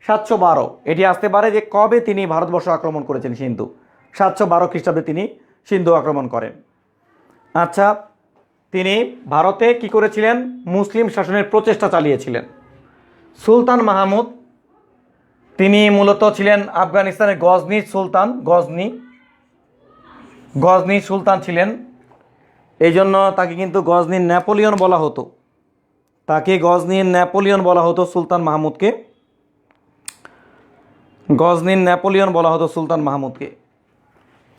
712। এটি আসতে পারে যে কবে তিনি ভারতবর্ষ আক্রমণ করেছেন সিন্ধু। 712 খ্রিস্টাব্দে তিনি সিন্ধু আক্রমণ করেন। আচ্ছা, তিনি ভারতে কি করেছিলেন? মুসলিম শাসনের প্রচেষ্টা চালিয়েছিলেন। সুলতান মাহমুদ তিনি মূলত ছিলেন আফগানিস্তানের গজনি সুলতান ছিলেন। এই জন্য তাকে কিন্তু গজনির নেপোলিয়ন বলা হতো। সুলতান মাহমুদকে গজনির নেপোলিয়ন বলা হতো সুলতান মাহমুদকে।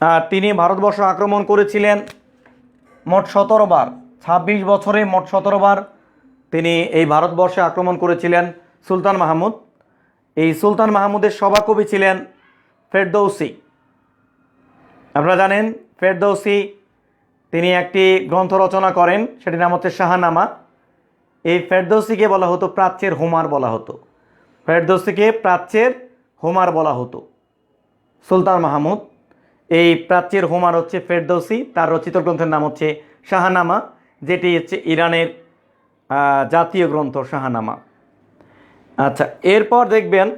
আর তিনি ভারতবর্ষ আক্রমণ করেছিলেন মোট 17 বার। 26 বছরে মোট 17 বার তিনি এই ভারতবর্ষে আক্রমণ করেছিলেন সুলতান মাহমুদ। এই সুলতান মাহমুদের সভাকবি ছিলেন ফেরদৌসি। আপনারা জানেন ফেরদৌসি তিনি একটি গ্রন্থ রচনা করেন, সেটির নাম হচ্ছে শাহনামা। এই ফেরদৌসিকে বলা হতো প্রাচ্যের হোমার বলা হতো। সুলতান মাহমুদ এই প্রাচ্যের হোমার হচ্ছে ফেরদৌসি। তার রচিত গ্রন্থের নাম হচ্ছে শাহনামা, যেটি হচ্ছে ইরানের জাতীয় গ্রন্থ শাহনামা। আচ্ছা, এরপর দেখবেন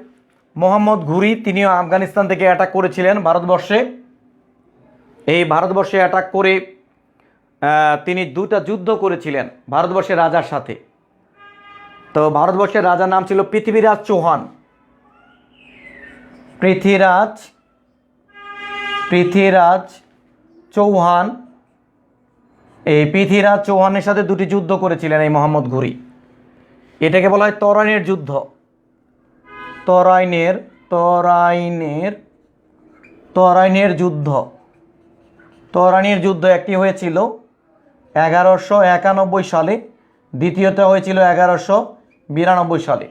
মোহাম্মদ ঘুরি, তিনিও আফগানিস্তান থেকে অ্যাটাক করেছিলেন ভারতবর্ষে। এই ভারতবর্ষে অ্যাটাক করে তিনি 2টা যুদ্ধ করেছিলেন ভারতবর্ষের রাজার সাথে। তো ভারতবর্ষের রাজার নাম ছিল পৃথ্বীরাজ চৌহান। এই পৃথ্বীরাজ চৌহানের সাথে 2টি যুদ্ধ করেছিলেন এই মোহাম্মদ ঘুরি। এটাকে বলা হয় তরাইনের যুদ্ধ। তরাইনের যুদ্ধ একটি হয়েছিল 1191 সালে, দ্বিতীয়টা হয়েছিল 1192 সালে।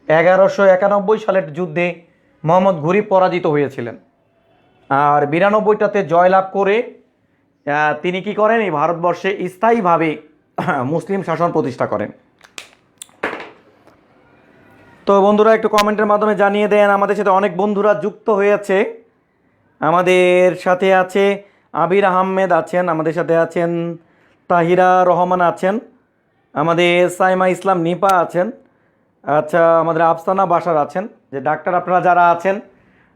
1191 সালের যুদ্ধে মোহাম্মদ ঘুরি পরাজিত হয়েছিলেন। আর 92টাতে জয়লাভ করে তিনি কি করেন? এই ভারতবর্ষে স্থায়ীভাবে মুসলিম শাসন প্রতিষ্ঠা করেন। তো বন্ধুরা একটু কমেন্টের মাধ্যমে জানিয়ে দেন। আমাদের সাথে অনেক বন্ধুরা যুক্ত হয়েছে। আমাদের সাথে আছে আবির আহমেদ আছেন, আমাদের সাথে আছেন তাহিরা রহমান আছেন, আমাদের সাইমা ইসলাম নিপা আছেন। আচ্ছা, আমাদের আফসানা বাসার আছেন। যে ডাক্তার আপনারা যারা আছেন,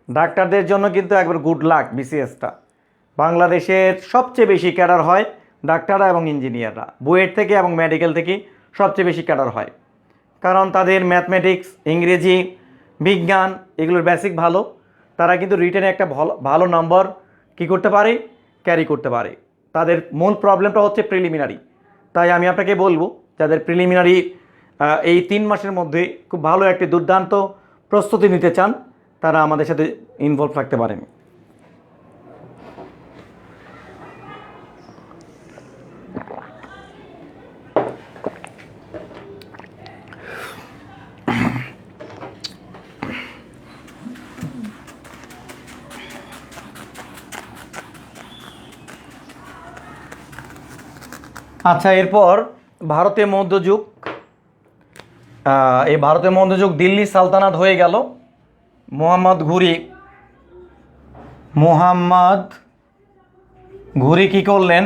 ডাক্তারদের জন্য কিন্তু একবার গুড লাক। বিসিএসটা বাংলাদেশের সবচেয়ে বেশি ক্যাডার হয় ডাক্তাররা এবং ইঞ্জিনিয়াররা। বুয়েট থেকে এবং মেডিকেল থেকে সবচেয়ে বেশি ক্যাডার হয়, কারণ তাদের ম্যাথমেটিক্স, ইংরেজি, বিজ্ঞান এগুলোর বেসিক ভালো। তারা কিন্তু রিটেনে একটা ভালো নম্বর কী করতে পারে? ক্যারি করতে পারে। তাদের মূল প্রবলেমটা হচ্ছে প্রিলিমিনারি। তাই আমি আপনাকে বলবো, যাদের প্রিলিমিনারি এই 3 মাসের মধ্যে খুব ভালো একটি দুর্দান্ত প্রস্তুতি নিতে চান, তারা আমাদের সাথে ইনভলভ থাকতে পারেনি। আচ্ছা, এরপর ভারতের মধ্যযুগ। এই ভারতের মধ্যযুগ দিল্লি সালতানাত হয়ে গেল। মোহাম্মদ ঘুরি কী করলেন,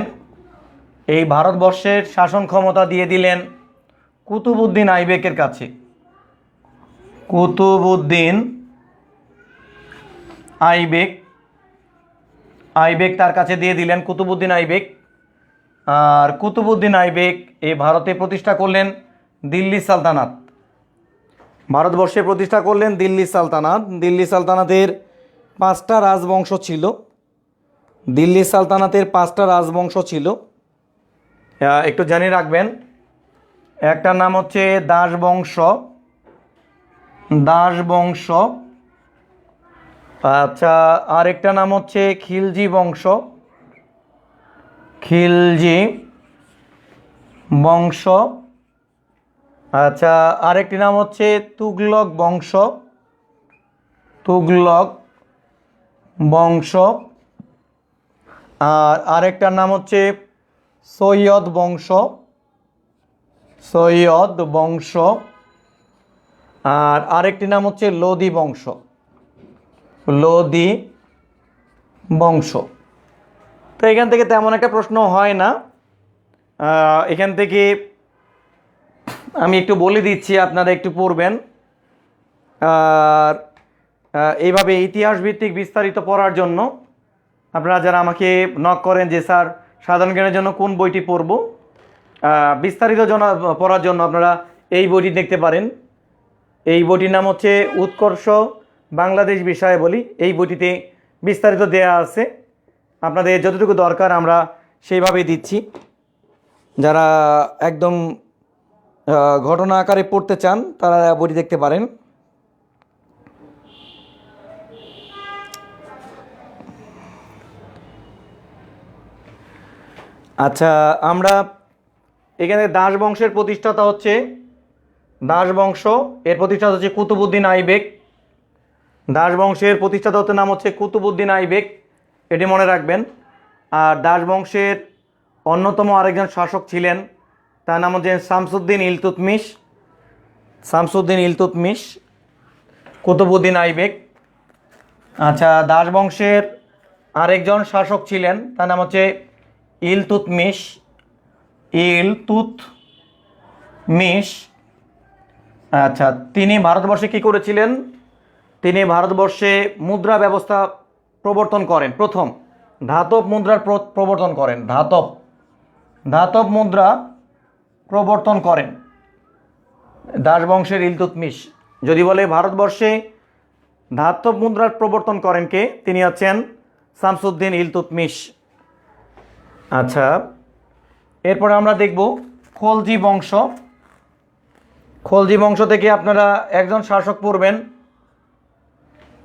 এই ভারতবর্ষের শাসন ক্ষমতা দিয়ে দিলেন কুতুবউদ্দিন আইবেকের কাছে। কুতুবউদ্দিন আইবেক তার কাছে দিয়ে দিলেন, কুতুবউদ্দিন আইবেক। আর কুতুবউদ্দিন আইবেক এই ভারতে প্রতিষ্ঠা করলেন দিল্লি সালতানাত। ভারতবর্ষে প্রতিষ্ঠা করলেন দিল্লি সালতানাত। দিল্লি সালতানাতের 5টা রাজবংশ ছিল। দিল্লি সালতানাতের 5টা রাজবংশ ছিল, একটু জানিয়ে রাখবেন। একটার নাম হচ্ছে দাসবংশ। আচ্ছা, আরেকটা নাম হচ্ছে খিলজি বংশ। আচ্ছা, আরেকটি নাম হচ্ছে তুগলক বংশ। আর আরেকটার নাম হচ্ছে সৈয়দ বংশ। আর আরেকটি নাম হচ্ছে লোদি বংশ। তো এখান থেকে তেমন একটা প্রশ্ন হয় না। এখান থেকে আমি একটু বলে দিচ্ছি, আপনারা একটু পড়বেন। আর এইভাবে ইতিহাস ভিত্তিক বিস্তারিত পড়ার জন্য আপনারা যারা আমাকে নক করেন যে স্যার সাধারণ জ্ঞানের জন্য কোন বইটি পড়ব, বিস্তারিত পড়ার জন্য আপনারা এই বইটি দেখতে পারেন। এই বইটির নাম হচ্ছে উৎকর্ষ বাংলাদেশ বিষয়াবলী। এই বইটিতে বিস্তারিত দেয়া আছে, আপনাদের যতটুকু দরকার আমরা সেইভাবেই দিচ্ছি। যারা একদম ঘটনা আকারে পড়তে চান তারা বইটি দেখতে পারেন। আচ্ছা, আমরা এখানে দাস বংশের প্রতিষ্ঠাতা হচ্ছে এর প্রতিষ্ঠাতা হচ্ছে কুতুবউদ্দিন আইবেক। দাস বংশের প্রতিষ্ঠাতা নাম হচ্ছে কুতুবউদ্দিন আইবেক, এটি মনে রাখবেন। আর দাস বংশের অন্যতম আরেকজন শাসক ছিলেন, তার নাম হচ্ছে শামসুদ্দিন ইলতুৎমিশ। কুতুবউদ্দিন আইবেক। আচ্ছা, দাস বংশের আরেকজন শাসক ছিলেন, তার নাম হচ্ছে ইলতুৎমিশ। আচ্ছা, তিনি ভারতবর্ষে কী করেছিলেন? তিনি ভারতবর্ষে মুদ্রা ব্যবস্থা প্রবর্তন করেন। প্রথম ধাতব মুদ্রার প্রবর্তন করেন। ধাতব মুদ্রা প্রবর্তন করেন দাস বংশের ইলতুৎমিশ। যদি বলে ভারতবর্ষে ধাতব মুদ্রার প্রবর্তন করেন কে? তিনি হচ্ছেন শামসুদ্দিন ইলতুৎমিশ। আচ্ছা, এরপরে আমরা দেখব খলজি বংশ থেকে আপনারা একজন শাসক পড়বেন,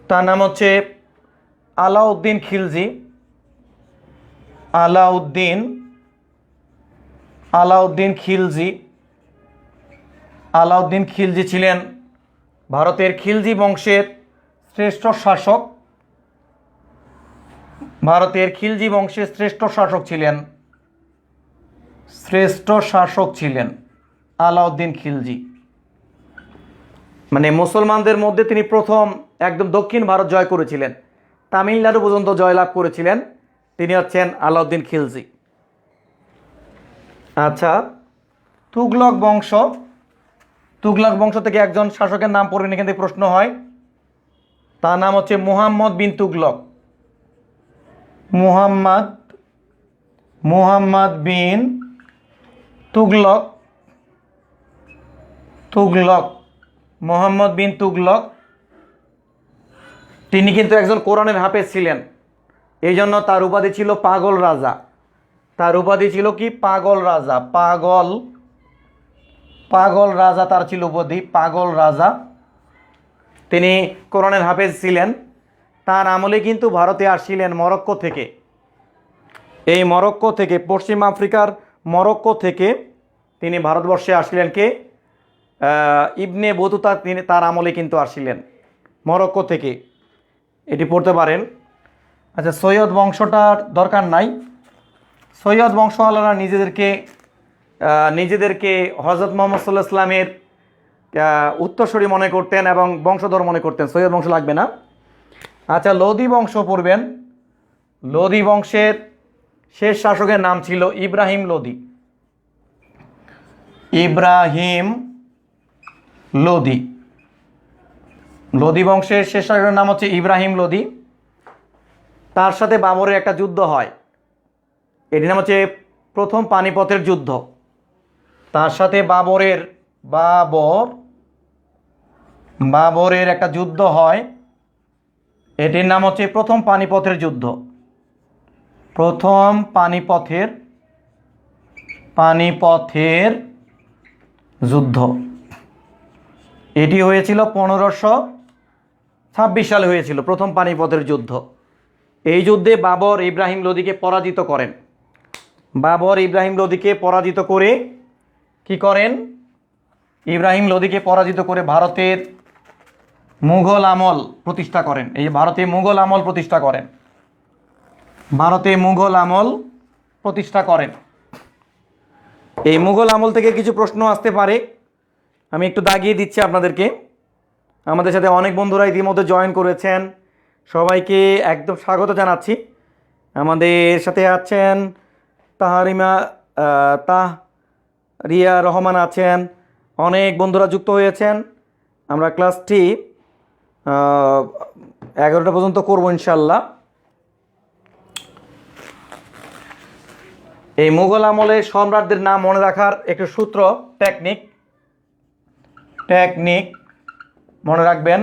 তার নাম হচ্ছে আলাউদ্দিন খিলজি ছিলেন ভারতের খিলজি বংশের শ্রেষ্ঠ শাসক ছিলেন আলাউদ্দিন খিলজি। মানে মুসলমানদের মধ্যে তিনি প্রথম একদম দক্ষিণ ভারত জয় করেছিলেন, তামিলনাড়ু পর্যন্ত জয়লাভ করেছিলেন। তিনি হচ্ছেন আলাউদ্দিন খিলজি। আচ্ছা, তুগলক বংশ থেকে একজন শাসকের নাম পড়বেন, এখান থেকে প্রশ্ন হয়। তার নাম হচ্ছে মুহাম্মদ বিন তুগলক। মুহাম্মদ বিন তুগলক। তিনি কিন্তু একজন কোরআনের হাফেজ ছিলেন, এই জন্য তার উপাধি ছিল পাগল রাজা। পাগল রাজা তার ছিল উপাধি, পাগল রাজা। তো তিনি কোরআনের হাফেজ ছিলেন। তার আমলে কিন্তু ভারতে আসছিলেন মরক্কো থেকে। এই মরক্কো থেকে, পশ্চিম আফ্রিকার মরক্কো থেকে তিনি ভারতবর্ষে আসছিলেন। কে? ইবনে বতুতা, তিনি তার আমলে কিন্তু আসছিলেন মরক্কো থেকে। এটি পড়তে পারেন। আচ্ছা, সৈয়দ বংশটার দরকার নাই। সৈয়দ বংশওয়ালারা নিজেদেরকে হজরত মোহাম্মদ সাল্লাল্লাহু আলাইহি ইসলামের উত্তরসূরি মনে করতেন এবং বংশধর মনে করতেন। সৈয়দ বংশ লাগবে না। আচ্ছা, লোদি বংশ পড়বেন। লোদি বংশের শেষ শাসকের নাম ছিল ইব্রাহিম লোদি। ইব্রাহিম লোদি। লোদি বংশের শেষ শাসকের নাম হচ্ছে ইব্রাহিম লোদি। তার সাথে বাবরের একটা যুদ্ধ হয়, এটির নাম হচ্ছে প্রথম পানিপথের যুদ্ধ। তার সাথে বাবরের একটা যুদ্ধ হয়, এটির নাম হচ্ছে প্রথম পানিপথের যুদ্ধ। প্রথম পানিপথের যুদ্ধ এটি হয়েছিল 1526 সালে হয়েছিল, প্রথম পানিপথের যুদ্ধ। এই যুদ্ধে বাবর ইব্রাহিম লোদিকে পরাজিত করেন। বাবর ইব্রাহিম লোদিকে পরাজিত করে কি করেন? ইব্রাহিম লোদিকে পরাজিত করে ভারতের মুঘল আমল প্রতিষ্ঠা করেন। এই ভারতে মুঘল আমল প্রতিষ্ঠা করেন। এই মুঘল আমল থেকে কিছু প্রশ্ন আসতে পারে, আমি একটু দাগিয়ে দিচ্ছি আপনাদেরকে। আমাদের সাথে অনেক বন্ধুরা ইতিমধ্যে জয়েন করেছেন, সবাইকে একদম স্বাগত জানাচ্ছি। আমাদের সাথে আছেন তাহরিয়া রহমান আছেন, অনেক বন্ধুরা যুক্ত হয়েছেন। আমরা ক্লাসটি 11টা পর্যন্ত করবো ইনশাল্লাহ। এই মুঘল আমলের সম্রাটদের নাম মনে রাখার একটু সূত্র, টেকনিক মনে রাখবেন।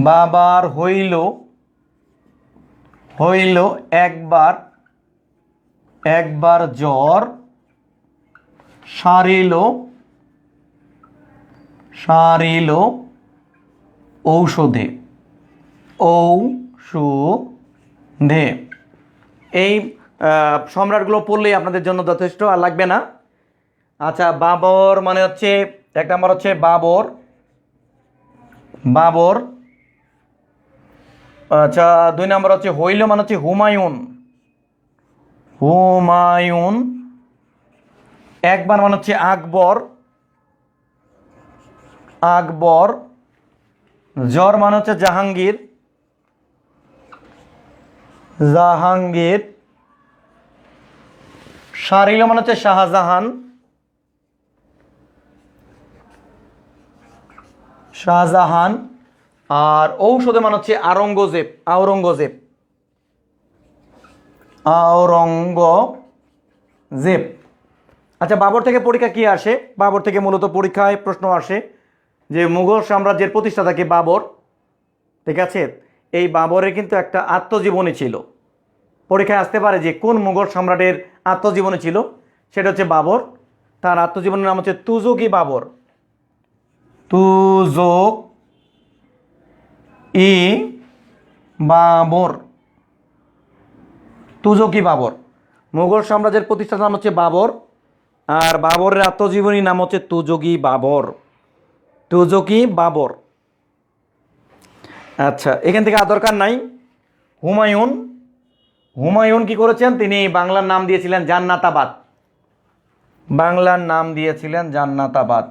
বাবার হইল একবার জ্বর, সারিল ঔষধে। এই সম্রাটগুলো পড়লেই আপনাদের জন্য যথেষ্ট, আর লাগবে না। আচ্ছা, বাবর মানে হচ্ছে, এক নম্বর হচ্ছে বাবর। আচ্ছা, 2 নম্বর হচ্ছে হইল মানে হচ্ছে হুমায়ুন। একবার মানে হচ্ছে আকবর। জ্বর মানে হচ্ছে জাহাঙ্গীর। সারিল মানে হচ্ছে শাহজাহান। আর ঔষধে মানে হচ্ছে আওরঙ্গজেব। আচ্ছা, বাবর থেকে পরীক্ষা কি আসে? বাবর থেকে মূলত পরীক্ষায় প্রশ্ন আসে যে মুঘল সাম্রাজ্যের প্রতিষ্ঠাতা কি? বাবর। ঠিক আছে, এই বাবরের কিন্তু একটা আত্মজীবনী ছিল। পরীক্ষায় আসতে পারে যে কোন মুঘল সম্রাটের আত্মজীবনী ছিল, সেটা হচ্ছে বাবর। তার আত্মজীবনের নাম হচ্ছে তুজুকি বাবর। তুজুকি বাবর। মুঘল সাম্রাজ্যের প্রতিষ্ঠাতার নাম হচ্ছে বাবর, আর বাবরের আত্মজীবনীর নাম হচ্ছে তুজুকি বাবর। আচ্ছা, এখান থেকে আর দরকার নাই। হুমায়ুন কি করেছেন? তিনি বাংলার নাম দিয়েছিলেন জান্নাতাবাদ। বাংলার নাম দিয়েছিলেন জান্নাতাবাদ।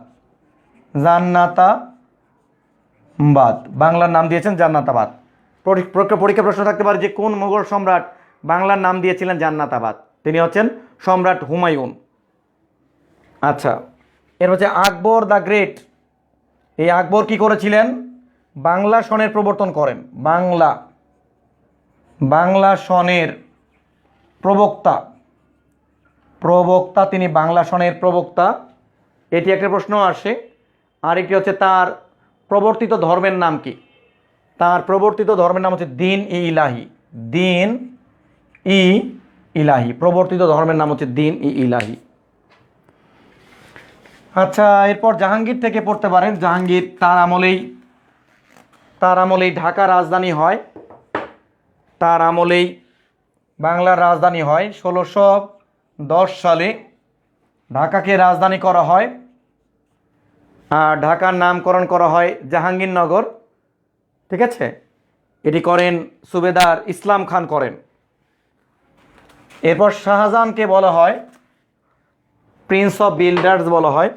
পরীক্ষা প্রশ্ন থাকতে পারে যে কোন মুঘল সম্রাট বাংলার নাম দিয়েছিলেন জান্নাতাবাদ? তিনি হচ্ছেন সম্রাট হুমায়ুন। আচ্ছা, এর হচ্ছে আকবর দ্য গ্রেট। এই আকবর কি করেছিলেন? বাংলা সনের প্রবর্তন করেন। বাংলা সনের প্রবক্তা তিনি, বাংলা সনের প্রবক্তা। এটি একটা প্রশ্ন আসে। আরেকটি হচ্ছে তার প্রবর্তিত ধর্মের নাম কি? তার প্রবর্তিত ধর্মের নাম হচ্ছে দ্বীন-ই-ইলাহি। প্রবর্তিত ধর্মের নাম হচ্ছে দ্বীন-ই-ইলাহি। আচ্ছা, এরপর জাহাঙ্গীর থেকে পড়তে পারেন। জাহাঙ্গীর তার আমলেই ঢাকা রাজধানী হয়, তার আমলেই বাংলার রাজধানী হয়। 1610 সালে ঢাকাকে রাজধানী করা হয়, আর ঢাকার নামকরণ করা হয় জাহাঙ্গীরনগর। ঠিক আছে, এটি করেন সুবেদার ইসলাম খান করেন। এরপর শাহজাহানকে বলা হয় প্রিন্স অফ বিল্ডার্স বলা হয়।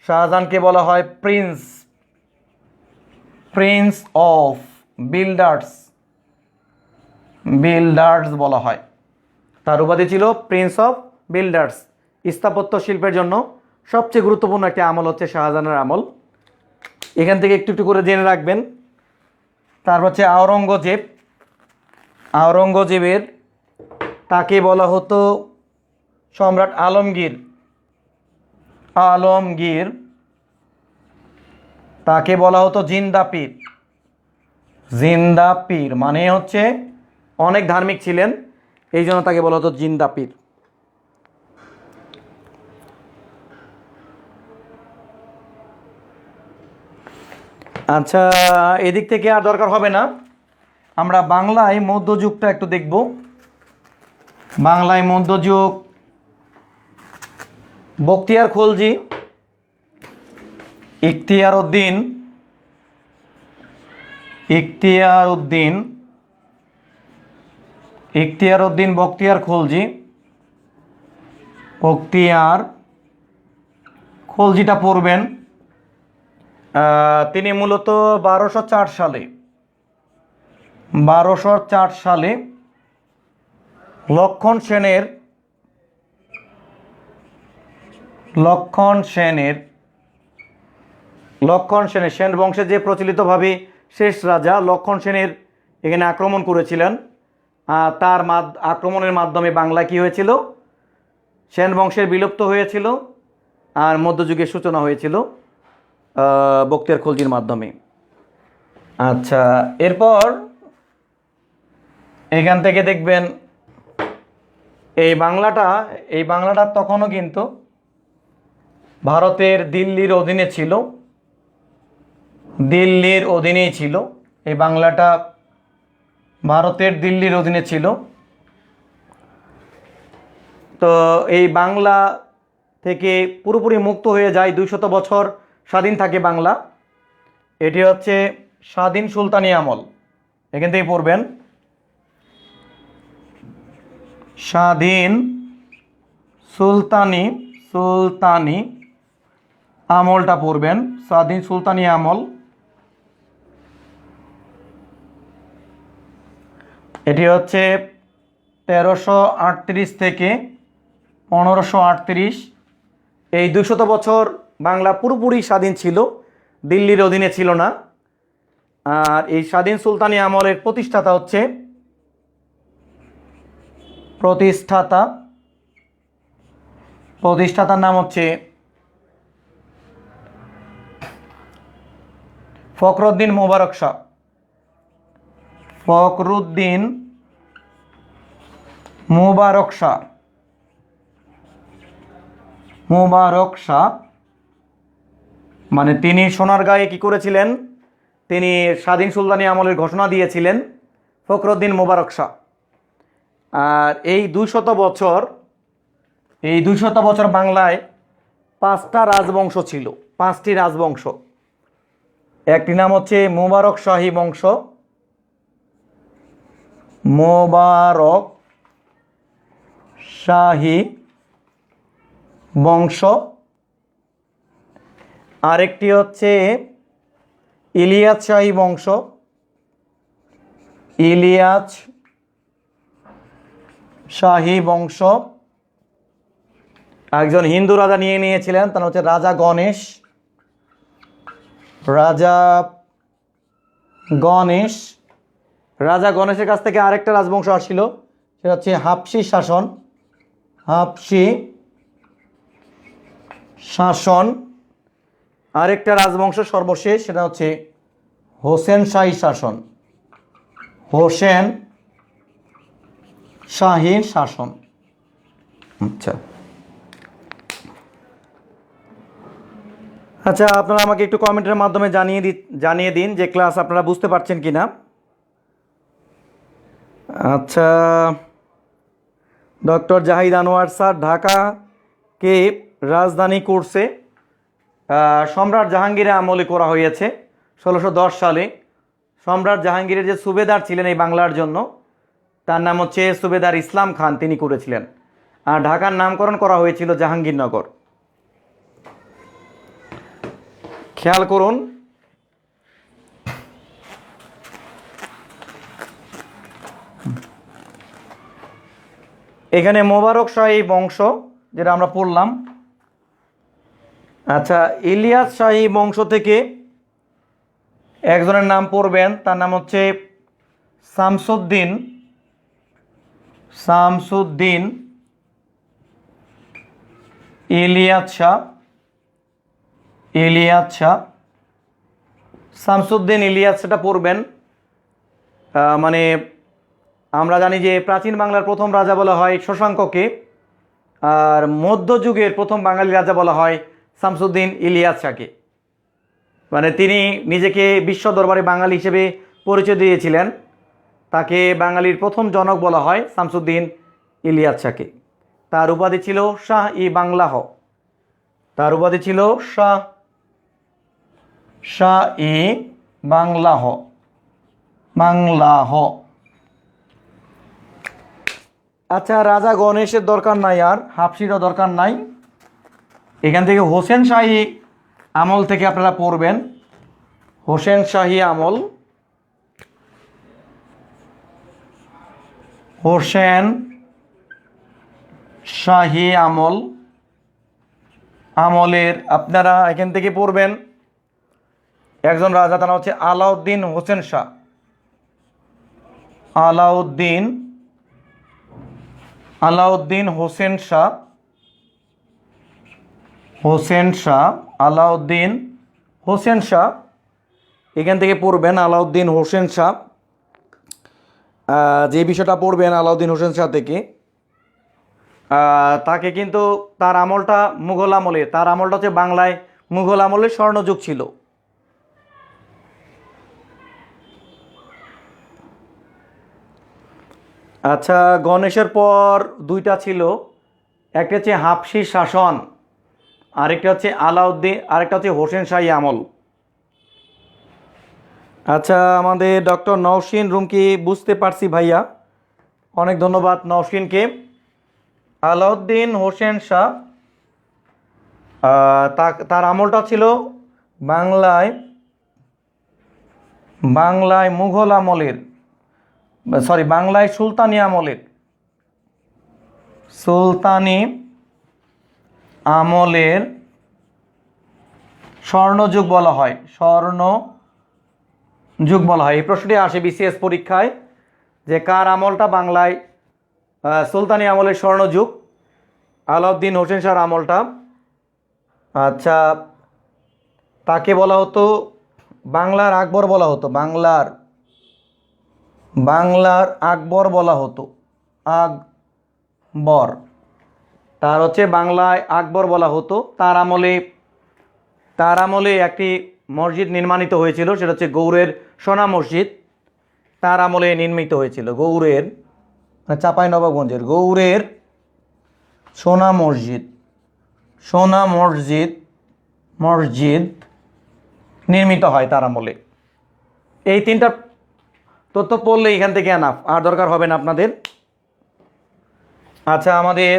শাহজাহানকে বলা হয় প্রিন্স অফ বিল্ডার্স বলা হয়। তার উপাধি ছিল প্রিন্স অফ বিল্ডার্স। স্থাপত্য শিল্পের জন্য সবচেয়ে গুরুত্বপূর্ণ একটি আমল হচ্ছে শাহজাহানের আমল। এখান থেকে একটু একটু করে জেনে রাখবেন। তারপর হচ্ছে আওরঙ্গজেবের তাকে বলা হতো সম্রাট আলমগীর, তাকে বলা হতো জিন্দা পীর মানে হচ্ছে অনেক ধার্মিক ছিলেন, এই জন্য তাকে বলা হতো জিন্দা পীর। আচ্ছা, এদিক থেকে আর দরকার হবে না, আমরা বাংলায় মধ্যযুগটা একটু দেখব। বাংলায় মধ্যযুগ বখতিয়ার খলজি, ইখতিয়ার উদ্দিন বখতিয়ার খলজিটা পড়বেন। তিনি মূলত 1204 সালে লক্ষণ সেনের সেন বংশের যে প্রচলিতভাবে শেষ রাজা লক্ষণ সেনের এখানে আক্রমণ করেছিলেন। তার আক্রমণের মাধ্যমে বাংলা কি হয়েছিল? সেন বংশের বিলুপ্ত হয়েছিল, আর মধ্যযুগের সূচনা হয়েছিল বখতিয়ার খলজির মাধ্যমে। আচ্ছা, এরপর এখান থেকে দেখবেন এই বাংলাটা তখনও কিন্তু ভারতের দিল্লির অধীনেই ছিল। এই বাংলাটা ভারতের দিল্লির অধীনে ছিল। তো এই বাংলা থেকে পুরোপুরি মুক্ত হয়ে যায়, 200 বছর স্বাধীন থাকে বাংলা। এটি হচ্ছে স্বাধীন সুলতানি আমল। এখান থেকে পড়বেন স্বাধীন সুলতানি আমলটা পড়বেন, স্বাধীন সুলতানি আমল। এটি হচ্ছে 1338 থেকে 1538। এই 200 বছর বাংলা পুরোপুরি স্বাধীন ছিল, দিল্লির অধীনে ছিল না। আর এই স্বাধীন সুলতানি আমলের প্রতিষ্ঠাতার নাম হচ্ছে ফখরুদ্দিন মোবারক শাহ মানে তিনি সোনারগাঁয়ে কি করেছিলেন? তিনি স্বাধীন সুলতানি আমলের ঘোষণা দিয়েছিলেন, ফখরুদ্দিন মোবারক শাহ। আর এই 200 বছর বাংলায় 5টা রাজবংশ ছিল, 5টি রাজবংশ। একটি নাম হচ্ছে মোবারক শাহী বংশ, আরেকটি হচ্ছে ইলিয়াস শাহী বংশ। একজন হিন্দু রাজা নিয়েছিলেন, তার হচ্ছে রাজা গণেশের কাছ থেকে আরেকটা রাজবংশ আসছিল, সেটা হচ্ছে হাবশী শাসন। আরেকটা রাজবংশ সর্বশেষ, সেটা হচ্ছে হোসেন শাহী শাসন। আচ্ছা, আচ্ছা, আপনারা আমাকে একটু কমেন্টের মাধ্যমে জানিয়ে দিন যে ক্লাস আপনারা বুঝতে পারছেন কি না। আচ্ছা, ডক্টর জাহিদ আনোয়ার স্যার, ঢাকাকে রাজধানী করছে সম্রাট জাহাঙ্গীরের আমলে করা হয়েছে 1610 সালে। সম্রাট জাহাঙ্গীরের যে সুবেদার ছিলেন এই বাংলার জন্য, তার নাম হচ্ছে সুবেদার ইসলাম খান, তিনি করেছিলেন। আর ঢাকার নামকরণ করা হয়েছিল জাহাঙ্গীরনগর। খেয়াল করুন, এখানে মোবারক শাহী বংশ যেটা আমরা পড়লাম। আচ্ছা, ইলিয়াস শাহী বংশ থেকে একজনের নাম পড়বেন, তার নাম হচ্ছে শামসুদ্দিন ইলিয়াস শাহ। শামসুদ্দিন ইলিয়াস, সেটা পড়বেন। মানে আমরা জানি যে প্রাচীন বাংলার প্রথম রাজা বলা হয় শশাঙ্ককে, আর মধ্যযুগের প্রথম বাঙালি রাজা বলা হয় শামসুদ্দিন ইলিয়াস শাহকে। মানে তিনি নিজেকে বিশ্ব দরবারে বাঙালি হিসেবে পরিচয় দিয়েছিলেন। তাকে বাঙালির প্রথম জনক বলা হয় শামসুদ্দিন ইলিয়াস শাহকে। তার উপাধি ছিল শাহ ই বাংলাহ। শাহ ই বাংলাহ। আচ্ছা, রাজা গণেশের দরকার নাই, আর হাফসিরও দরকার নাই। এখান থেকে হোসেন শাহী আমল থেকে আপনারা পড়বেন। হোসেন শাহী আমলের আপনারা এখান থেকে পড়বেন। একজন রাজা, তার নাম হচ্ছে আলাউদ্দিন হোসেন শাহ। আলাউদ্দিন হোসেন শাহ, এখান থেকে পড়বেন আলাউদ্দিন হোসেন শাহ। যে বিষয়টা পড়বেন আলাউদ্দিন হোসেন শাহ থেকে, তাকে কিন্তু তার আমলটা মুঘল আমলে, তার আমলটা হচ্ছে বাংলায় মুঘল আমলের স্বর্ণযুগ ছিল। আচ্ছা, গণেশের পর দুইটা ছিল, একটা হচ্ছে হাফসি শাসন, আরেকটা হচ্ছে আরেকটা হচ্ছে হোসেন শাহী আমল। আচ্ছা, আমাদের ডক্টর নওশিন রুমকি বুঝতে পারছি ভাইয়া, অনেক ধন্যবাদ নওশিনকে। আলাউদ্দিন হোসেন শাহ, তার আমলটা ছিল বাংলায় মুঘল আমলের, বাংলায় সুলতানি আমলের স্বর্ণযুগ বলা হয়। এই প্রশ্নটি আসে বিসিএস পরীক্ষায় যে কার আমলটা বাংলায় সুলতানি আমলের স্বর্ণযুগ। আলাউদ্দিন হোসেন শাহর আমলটা। আচ্ছা, তাকে বলা হতো বাংলার আকবর বলা হতো। বাংলার আকবর বলা হতো। তার হচ্ছে বাংলায় আকবর বলা হতো। তার আমলে একটি মসজিদ নির্মাণিত হয়েছিল, সেটা হচ্ছে গৌড়ের সোনা মসজিদ। তার আমলে নির্মিত হয়েছিল গৌড়ের, চাঁপাইনবাবগঞ্জের গৌড়ের সোনা মসজিদ নির্মিত হয় তার আমলে। এই তিনটা তথ্য পড়লে এখান থেকে এনাফ, আর দরকার হবে না আপনাদের। আচ্ছা, আমাদের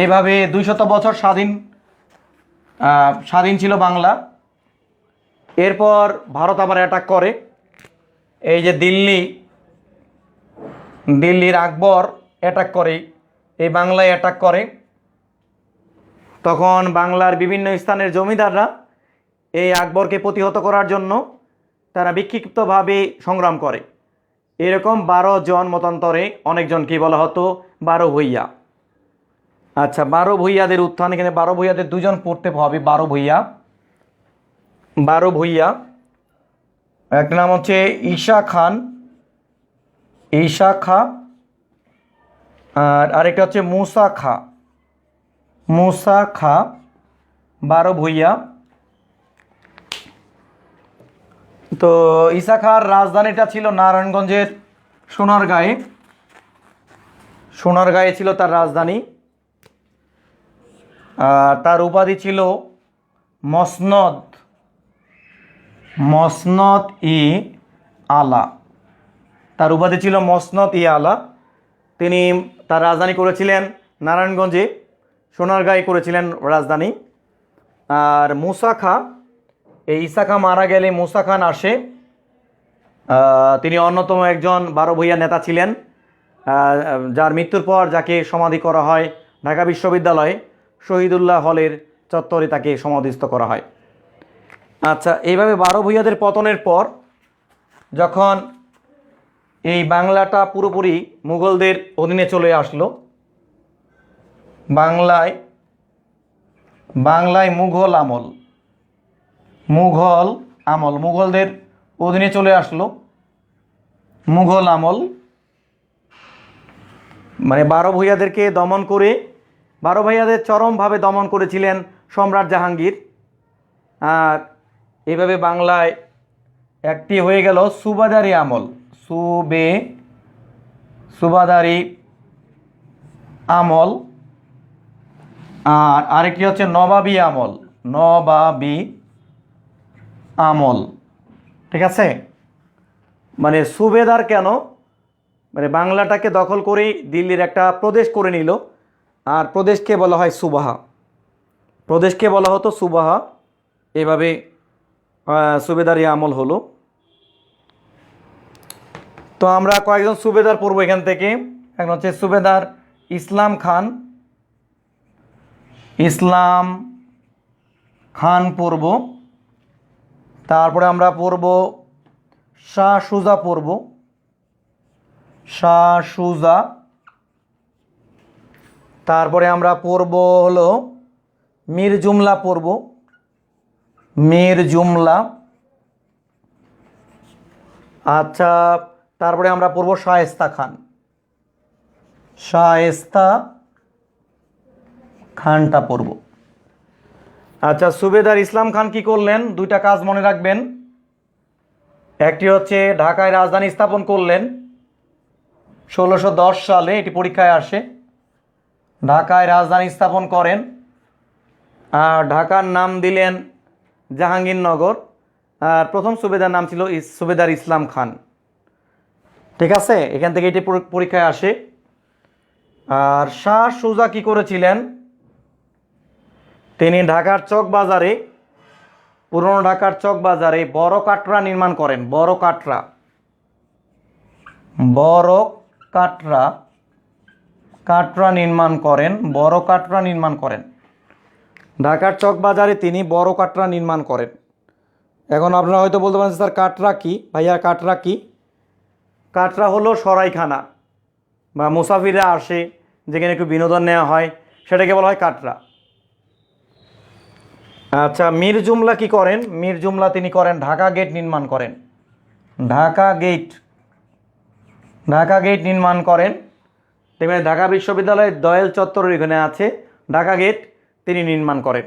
এইভাবে 200 বছর স্বাধীন ছিল বাংলা। এরপর ভারত আবার অ্যাটাক করে। এই যে দিল্লির আকবর অ্যাটাক করে, এই বাংলায় অ্যাটাক করে। তখন বাংলার বিভিন্ন স্থানের জমিদাররা এই আকবরকে প্রতিহত করার জন্য তারা বিক্ষিপ্তভাবে সংগ্রাম করে। এরকম 12 জন মতান্তরে অনেকজনকে বলা হতো 12 ভূঁইয়া। আচ্ছা, 12 ভূঁইয়াদের উত্থান, এখানে 12 ভূঁইয়াদের দুজন পড়তে হবে। 12 ভূঁইয়া, একটা নাম হচ্ছে ঈশা খা, আর আরেকটা হচ্ছে মুসা খা। 12 ভূঁইয়া। তো ঈসা খাঁর রাজধানীটা ছিল নারায়ণগঞ্জের সোনারগাঁয়ে। সোনারগাঁয়ে ছিল তার রাজধানী। তার উপাধি ছিল মসনদ, মসনদ ই আলা। তার উপাধি ছিল মসনদ ই আলা। তিনি তার রাজধানী করেছিলেন নারায়ণগঞ্জে, সোনারগাঁয়ে করেছিলেন রাজধানী। আর মুসা খাঁ, এই ঈসা খাঁ মারা গেলে মুসা খান আসে। তিনি অন্যতম একজন 12 ভূঁইয়া নেতা ছিলেন, যার মৃত্যুর পর যাকে সমাধি করা হয় ঢাকা বিশ্ববিদ্যালয়ে শহীদুল্লাহ হলের চত্বরে তাকে সমাধিস্থ করা হয়। আচ্ছা, এইভাবে 12 ভূঁইয়াদের পতনের পর যখন এই বাংলাটা পুরোপুরি মুঘলদের অধীনে চলে আসলো, বাংলায় মুঘল আমল মুঘলদের অধীনে চলে আসলো। মুঘল আমল মানে 12 ভূঁইয়াদেরকে দমন করে, 12 ভূঁইয়াদের চরমভাবে দমন করেছিলেন সম্রাট জাহাঙ্গীর। আর এভাবে বাংলায় একটি হয়ে গেল সুবাদারি আমল, সুবাদারি আমল। আর আরেকটি হচ্ছে নবাবী আমল। ঠিক আছে, মানে সুবেদার কেন, মানে বাংলাটাকে দখল করেই দিল্লির একটা প্রদেশ করে নিল। আর প্রদেশকে বলা হয় সুবাহা, প্রদেশকে বলা হতো সুবাহা। এভাবে সুবেদারি আমল হলো। তো আমরা কয়েকজন সুবেদার পড়বো এখান থেকে। এখন হচ্ছে সুবেদার ইসলাম খান পড়ব। তারপরে আমরা পড়ব শাহ সুজা। তারপরে আমরা পড়ব হলো মীর জুমলা। আচ্ছা, তারপরে আমরা পড়ব শায়েস্তা খানটা পড়ব। আচ্ছা, সুবেদার ইসলাম খান কি করলেন? দুইটা কাজ মনে রাখবেন। একটি হচ্ছে ঢাকায় রাজধানী স্থাপন করলেন 1610 সালে, এটি পরীক্ষায় আসে। ঢাকায় রাজধানী স্থাপন করেন আর ঢাকার নাম দিলেন জাহাঙ্গীরনগর। আর প্রথম সুবেদার নাম ছিল সুবেদার ইসলাম খান। ঠিক আছে, এখান থেকে এটি পরীক্ষায় আসে। আর শাহ সুজা কি করেছিলেন? তিনি ঢাকার চকবাজারে, পুরনো ঢাকার চকবাজারে বড় কাটরা নির্মাণ করেন। বড় কাটরা নির্মাণ করেন। ঢাকার চকবাজারে তিনি বড় কাটরা নির্মাণ করেন। এখন আপনারা হয়তো বলতে পারেন, স্যার কাটরা কি? ভাইয়া কাটরা কি? কাটরা হলো সরাইখানা বা মুসাফিররা আসে যেখানে একটু বিনোদন নেওয়া হয়, সেটাকে বলা হয় কাটরা। আচ্ছা, মীর জুমলা কি করেন? মীর জুমলা তিনি করেন ঢাকা গেট নির্মাণ করেন। ঢাকা গেট নির্মাণ করেন। দেখবেন ঢাকা বিশ্ববিদ্যালয়ের দয়াল চত্বরের এখানে আছে ঢাকা গেট, তিনি নির্মাণ করেন।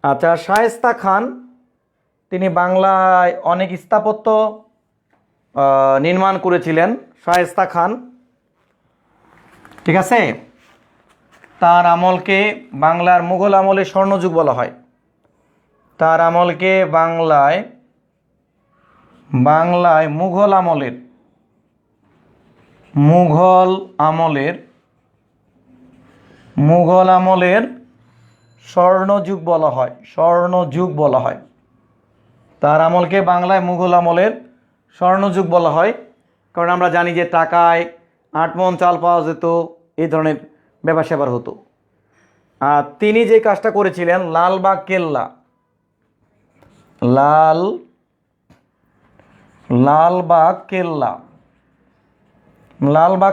আচ্ছা, শায়েস্তা খান তিনি বাংলায় অনেক স্থাপত্য নির্মাণ করেছিলেন। শায়েস্তা খান, ঠিক আছে, তার আমলকে বাংলার মুঘল আমলের স্বর্ণযুগ বলা হয়। তার আমলকে বাংলায় মুঘল আমলের স্বর্ণযুগ বলা হয়। তার আমলকে বাংলায় মুঘল আমলের স্বর্ণযুগ বলা হয়, কারণ আমরা জানি যে টাকায় 8 মণ চাল পাওয়া যেত, এই ধরনের ব্যাপার স্যাপার হতো। আর তিনি যে কাজটা করেছিলেন, লালবাগ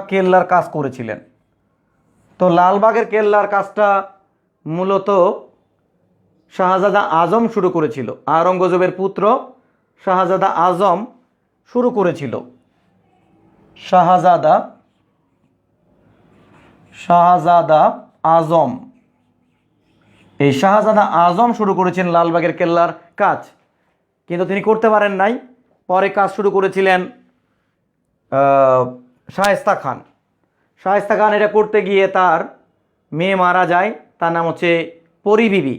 কেল্লার কাজ করেছিলেন। তো লালবাগের কেল্লার কাজটা মূলত শাহজাদা আজম শুরু করেছিল। আওরঙ্গজেবের পুত্র শাহজাদা আজম শুরু করেছিল। শাহজাদা আজম এই শাহজাদা আজম শুরু করেছেন লালবাগের কেল্লার কাজ, কিন্তু তিনি করতে পারেন নাই। পরে কাজ শুরু করেছিলেন শায়েস্তা খান। শায়েস্তা খান এটা করতে গিয়ে তার মেয়ে মারা যায়, তার নাম হচ্ছে পরি বিবি।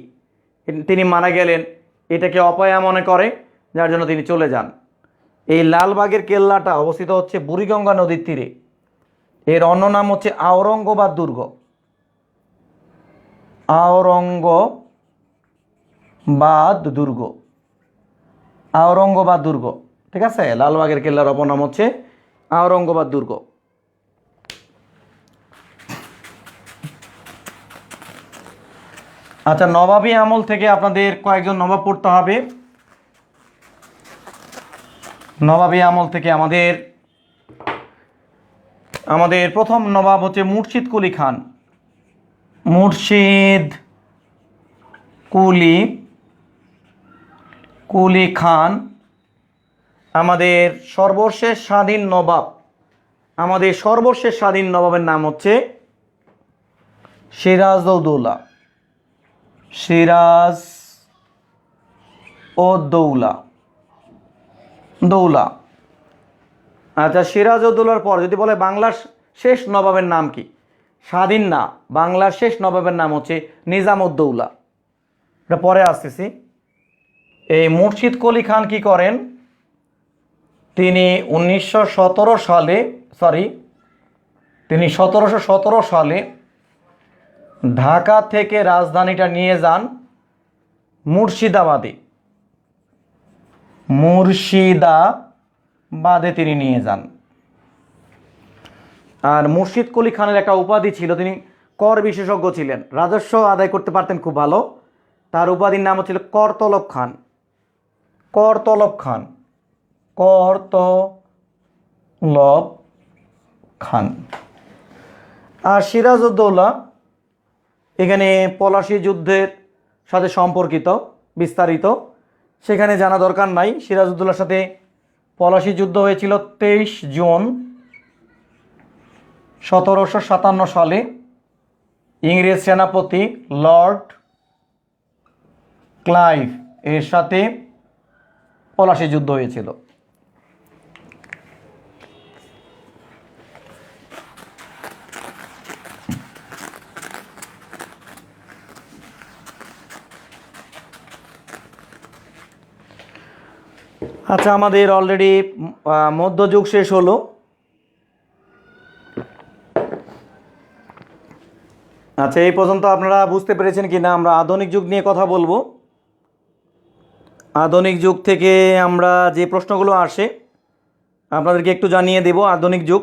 তিনি মারা গেলেন, এটাকে অপয়া মনে করে, যার জন্য তিনি চলে যান। এই লালবাগের কেল্লাটা অবস্থিত হচ্ছে বুড়িগঙ্গা নদীর তীরে। এর অন্য নাম হচ্ছে আওরঙ্গাবাদ দুর্গ। আওরঙ্গাবাদ দুর্গ, আওরঙ্গাবাদ দুর্গ, ঠিক আছে। লালবাগের কেল্লার অপর নাম হচ্ছে আওরঙ্গাবাদ দুর্গ। আচ্ছা, নবাবী আমল থেকে আপনাদের কয়েকজন নবাব পড়তে হবে। নবাবী আমল থেকে আমাদের প্রথম নবাব হচ্ছে মুর্শিদ কুলি খান। মুর্শিদ কুলি খান আমাদের সর্বশেষ স্বাধীন নবাব। আমাদের সর্বশেষ স্বাধীন নবাবের নাম হচ্ছে সিরাজউদ্দৌলা। দৌলা। আচ্ছা, সিরাজউদ্দৌলার পর যদি বলে বাংলার শেষ নবাবের নাম কি, স্বাধীন না, বাংলার শেষ নবাবের নাম হচ্ছে নিজামউদ্দৌলা। এটা পরে আসতেছি। এই মুর্শিদ কুলি খান কি করেন, তিনি 1717 সালে ঢাকা থেকে রাজধানীটা নিয়ে যান মুর্শিদাবাদে তিনি নিয়ে যান। আর মুর্শিদ কুলি খানের একটা উপাধি ছিল, তিনি কর বিশেষজ্ঞ ছিলেন, রাজস্ব আদায় করতে পারতেন খুব ভালো। তার উপাধির নাম হচ্ছিল করতলব খান। আর সিরাজউদ্দৌলা এখানে পলাশী যুদ্ধের সাথে সম্পর্কিত বিস্তারিত, সেখানে জানা দরকার নাই। সিরাজউদ্দৌলার সাথে পলাশী যুদ্ধ হয়েছিল 23 জুন 1757 সালে। ইংরেজ সেনাপতি লর্ড ক্লাইভ এর সাথে পলাশী যুদ্ধ হয়েছিল। আচ্ছা, আমাদের অলরেডি মধ্যযুগ শেষ হলো। আচ্ছা, এই পর্যন্ত আপনারা বুঝতে পেরেছেন কি না আমরা আধুনিক যুগ নিয়ে কথা বলবো। আধুনিক যুগ থেকে আমরা যে প্রশ্নগুলো আসে আপনাদেরকে একটু জানিয়ে দেব। আধুনিক যুগ,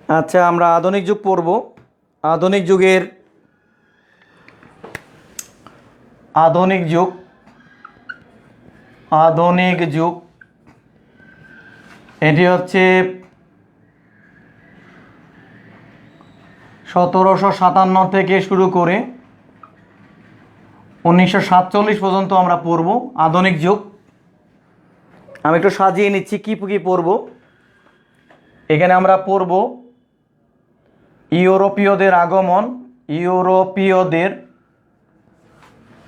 আচ্ছা আমরা আধুনিক যুগ পড়ব। আধুনিক যুগ এটি হচ্ছে 1757 থেকে শুরু করে 1947 পর্যন্ত আমরা পড়ব আধুনিক যুগ। আমি একটু সাজিয়ে নিচ্ছি কি কি পড়ব। এখানে আমরা পড়ব ইউরোপীয়দের আগমন,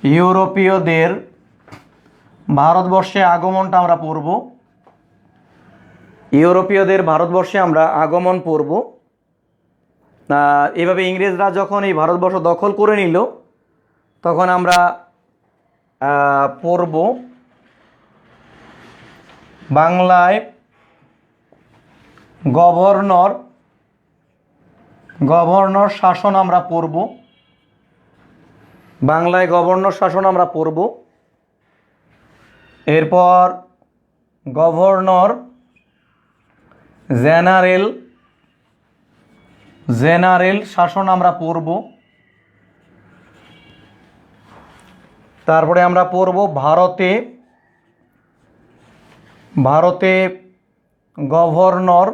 ইউরোপীয়দের ভারতবর্ষে আগমনটা আমরা পড়ব। ইউরোপীয়দের ভারতবর্ষে আমরা আগমন পড়ব। এভাবে ইংরেজরা যখন এই ভারতবর্ষ দখল করে নিল তখন আমরা পড়ব বাংলায় গভর্নর শাসন আমরা পড়ব। বাংলায় গভর্নর শাসন আমরা পড়ব। এরপর গভর্নর জেনারেল শাসন আমরা পড়ব। তারপরে আমরা পড়ব ভারতে গভর্নর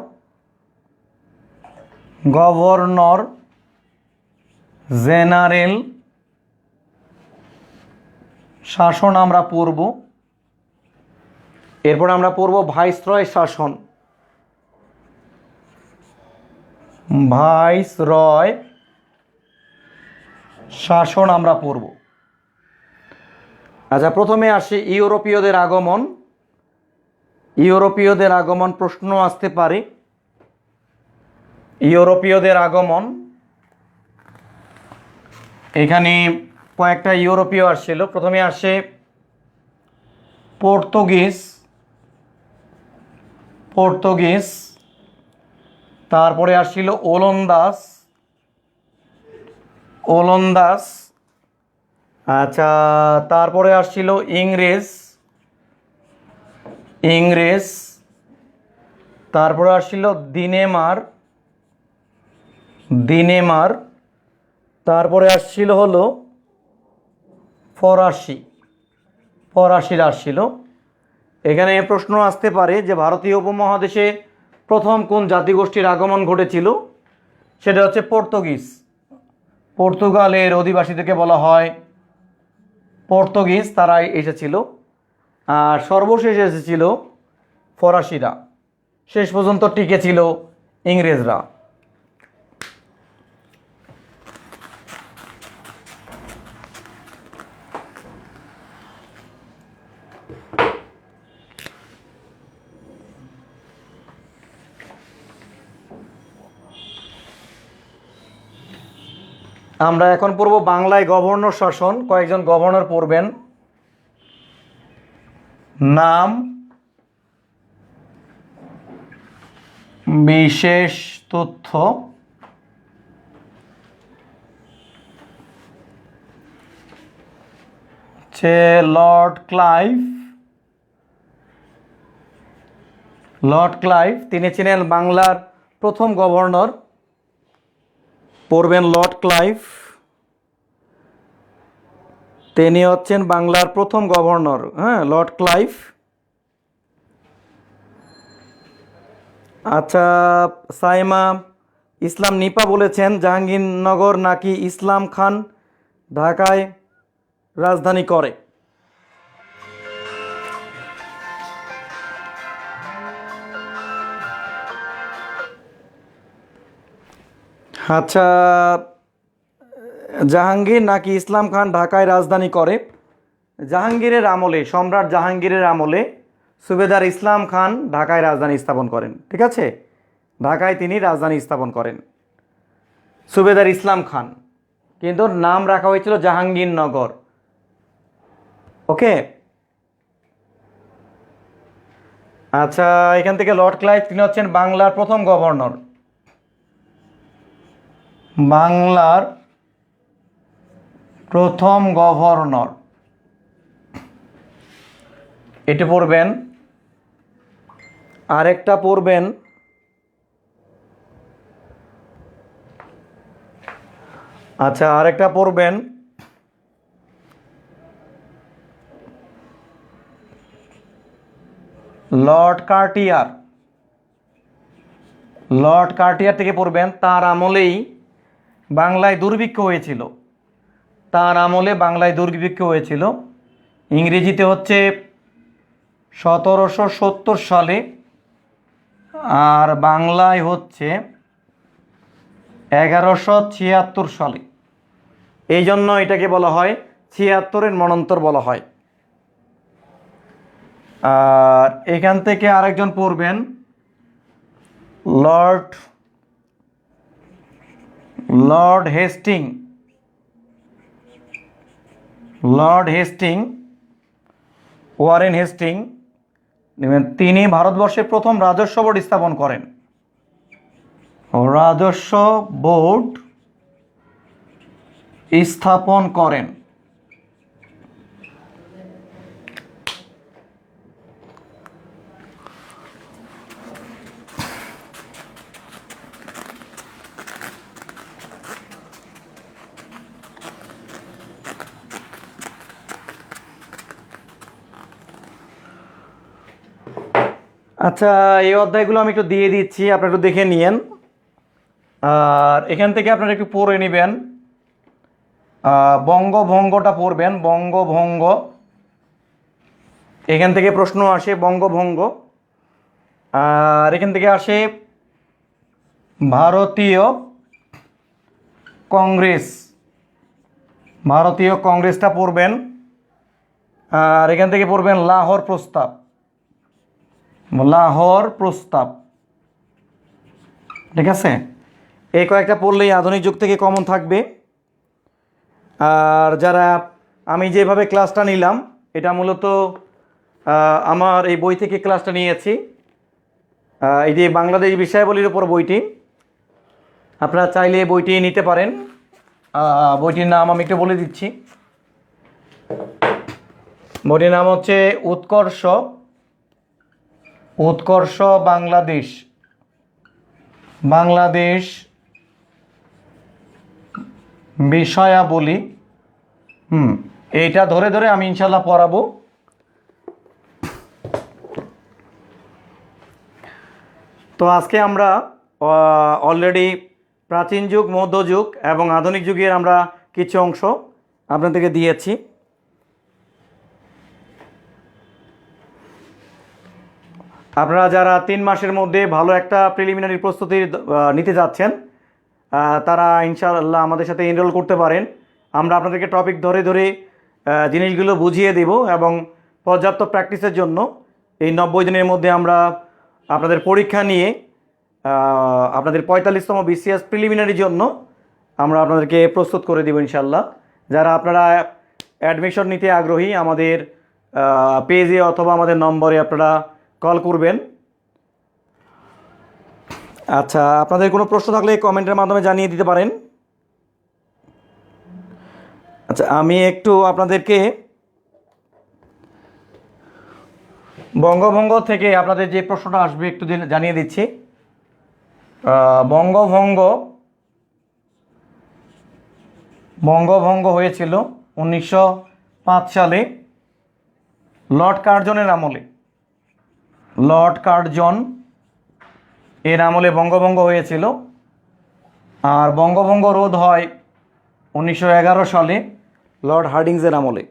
জেনারেল শাসন আমরা পড়ব। এরপর আমরা পড়ব ভাইসরয় শাসন। ভাইস রয় শাসন আমরা পড়ব। আচ্ছা, প্রথমে আসি ইউরোপীয়দের আগমন। ইউরোপীয়দের আগমন প্রশ্ন আসতে পারে। ইউরোপীয়দের আগমন, এখানে কয়েকটা ইউরোপীয় আসছিল। প্রথমে আসে পর্তুগিজ, পর্তুগিজ, তারপরে আসছিল ওলন্দাজ, ওলন্দাজ, আচ্ছা, তারপরে আসছিল ইংরেজ, ইংরেজ, তারপরে আসছিল দিনেমার, দিনেমার, তারপরে আসছিল হলো ফরাসি, ফরাসিরা আসছিল। এখানে প্রশ্ন আসতে পারে যে ভারতীয় উপমহাদেশে প্রথম কোন জাতিগোষ্ঠীর আগমন ঘটেছিল? সেটা হচ্ছে পর্তুগিজ। পর্তুগালের অধিবাসীদেরকে বলা হয় পর্তুগিজ, তারাই এসেছিল। আর সর্বশেষ এসেছিল ফরাসিরা, শেষ পর্যন্ত টিকে ছিল ইংরেজরা। আমরা এখন পড়ব বাংলায় গভর্নর শাসন। কয়েকজন গভর্নর পড়বেন। নাম, বিশেষ তথ্য, লর্ড ক্লাইভ। লর্ড ক্লাইভ তিনি ছিলেন বাংলার প্রথম গভর্নর। পড়বেন লর্ড ক্লাইভ, তিনি হচ্ছেন বাংলার প্রথম গভর্নর। হ্যাঁ, লর্ড ক্লাইভ। আচ্ছা, সাইমা ইসলাম নিপা বলেছেন জাহাঙ্গীরনগর নাকি ইসলাম খান ঢাকায় রাজধানী করে? আচ্ছা, জাহাঙ্গীর নাকি ইসলাম খান ঢাকায় রাজধানী করে? জাহাঙ্গীরের আমলে, সম্রাট জাহাঙ্গীরের আমলে সুবেদার ইসলাম খান ঢাকায় রাজধানী স্থাপন করেন। ঠিক আছে, ঢাকায় তিনি রাজধানী স্থাপন করেন, সুবেদার ইসলাম খান, কিন্তু নাম রাখা হয়েছিল জাহাঙ্গীরনগর। ওকে। আচ্ছা, এখান থেকে লর্ড ক্লাইভ তিনি হচ্ছেন বাংলার প্রথম গভর্নর। বাংলার প্রথম গভর্নর, এটি পড়বেন। আরেকটা পড়বেন, আচ্ছা, আরেকটা পড়বেন লর্ড কার্টিয়ার। লর্ড কার্টিয়ার থেকে পড়বেন। তার আমলেই বাংলায় দুর্ভিক্ষ হয়েছিল, তার আমলে বাংলায় দুর্ভিক্ষ হয়েছিল। ইংরেজিতে হচ্ছে 1770 সালে, আর বাংলায় হচ্ছে 1176 সালে। এই জন্য এটাকে বলা হয় 76-এর মন্বন্তর বলা হয়। আর এখান থেকে আরেকজন পড়বেন Lord Lord Hastings. Lord Hastings, Warren Hastings, তিনি ভারতবর্ষের প্রথম রাজস্ব বোর্ড স্থাপন করেন। রাজস্ব বোর্ড স্থাপন করেন। আচ্ছা, এই অধ্যায়গুলো আমি একটু দিয়ে দিচ্ছি, আপনারা একটু দেখে নিয়েন। আর এখান থেকে আপনারা একটু পড়ে নেবেন। বঙ্গভঙ্গটা পড়বেন, বঙ্গভঙ্গ। এখান থেকে প্রশ্ন আসে বঙ্গভঙ্গ। আর এখান থেকে আসে ভারতীয় কংগ্রেস, ভারতীয় কংগ্রেসটা পড়বেন। আর এখান থেকে পড়বেন লাহোর প্রস্তাব, লাহোর প্রস্তাব। ঠিক আছে, এই কয়েকটা পড়লেই আধুনিক যুগ থেকে কমন থাকবে। আর যারা আমি যেভাবে ক্লাসটা নিলাম, এটা মূলত আমার এই বই থেকে ক্লাসটা নিয়েছি। এই যে বাংলাদেশ বিষয়াবলীর উপর বইটি, আপনারা চাইলে এই বইটি নিতে পারেন। বইটির নাম আমি একটু বলে দিচ্ছি। বইটির নাম হচ্ছে উৎকর্ষ, উৎকর্ষ বাংলাদেশ, বাংলাদেশ বিষয়াবলী। এইটা ধরে ধরে আমি ইনশাল্লাহ পড়াবো। তো আজকে আমরা অলরেডি প্রাচীন যুগ, মধ্যযুগ এবং আধুনিক যুগের আমরা কিছু অংশ আপনাদেরকে দিয়েছি। আপনারা যারা 3 মাসের মধ্যে ভালো একটা প্রিলিমিনারি প্রস্তুতি নিতে যাচ্ছেন, তারা ইনশাআল্লাহ আমাদের সাথে এনরোল করতে পারেন। আমরা আপনাদেরকে টপিক ধরে ধরে জিনিসগুলো বুঝিয়ে দেব এবং পর্যাপ্ত প্র্যাকটিসের জন্য এই 90 দিনের মধ্যে আমরা আপনাদের পরীক্ষা নিয়ে আপনাদের 45তম বিসিএস প্রিলিমিনারির জন্য আমরা আপনাদেরকে প্রস্তুত করে দেব ইনশাআল্লাহ। যারা আপনারা অ্যাডমিশন নিতে আগ্রহী, আমাদের পেজে অথবা আমাদের নম্বরে আপনারা কল করবেন। আচ্ছা, আপনাদের কোনো প্রশ্ন থাকলে কমেন্টের মাধ্যমে জানিয়ে দিতে পারেন। আচ্ছা, আমি একটু আপনাদেরকে বঙ্গভঙ্গ থেকে আপনাদের যে প্রশ্নটা আসবে একটু জানিয়ে দিচ্ছি। বঙ্গভঙ্গ হয়েছিল 1905 সালে লর্ড কার্জনের আমলে। লর্ড কার্জন এর আমলে বঙ্গভঙ্গ হয়েছিল। আর বঙ্গভঙ্গ রোধ হয় 1911 সালে লর্ড হার্ডিঞ্জের আমলে।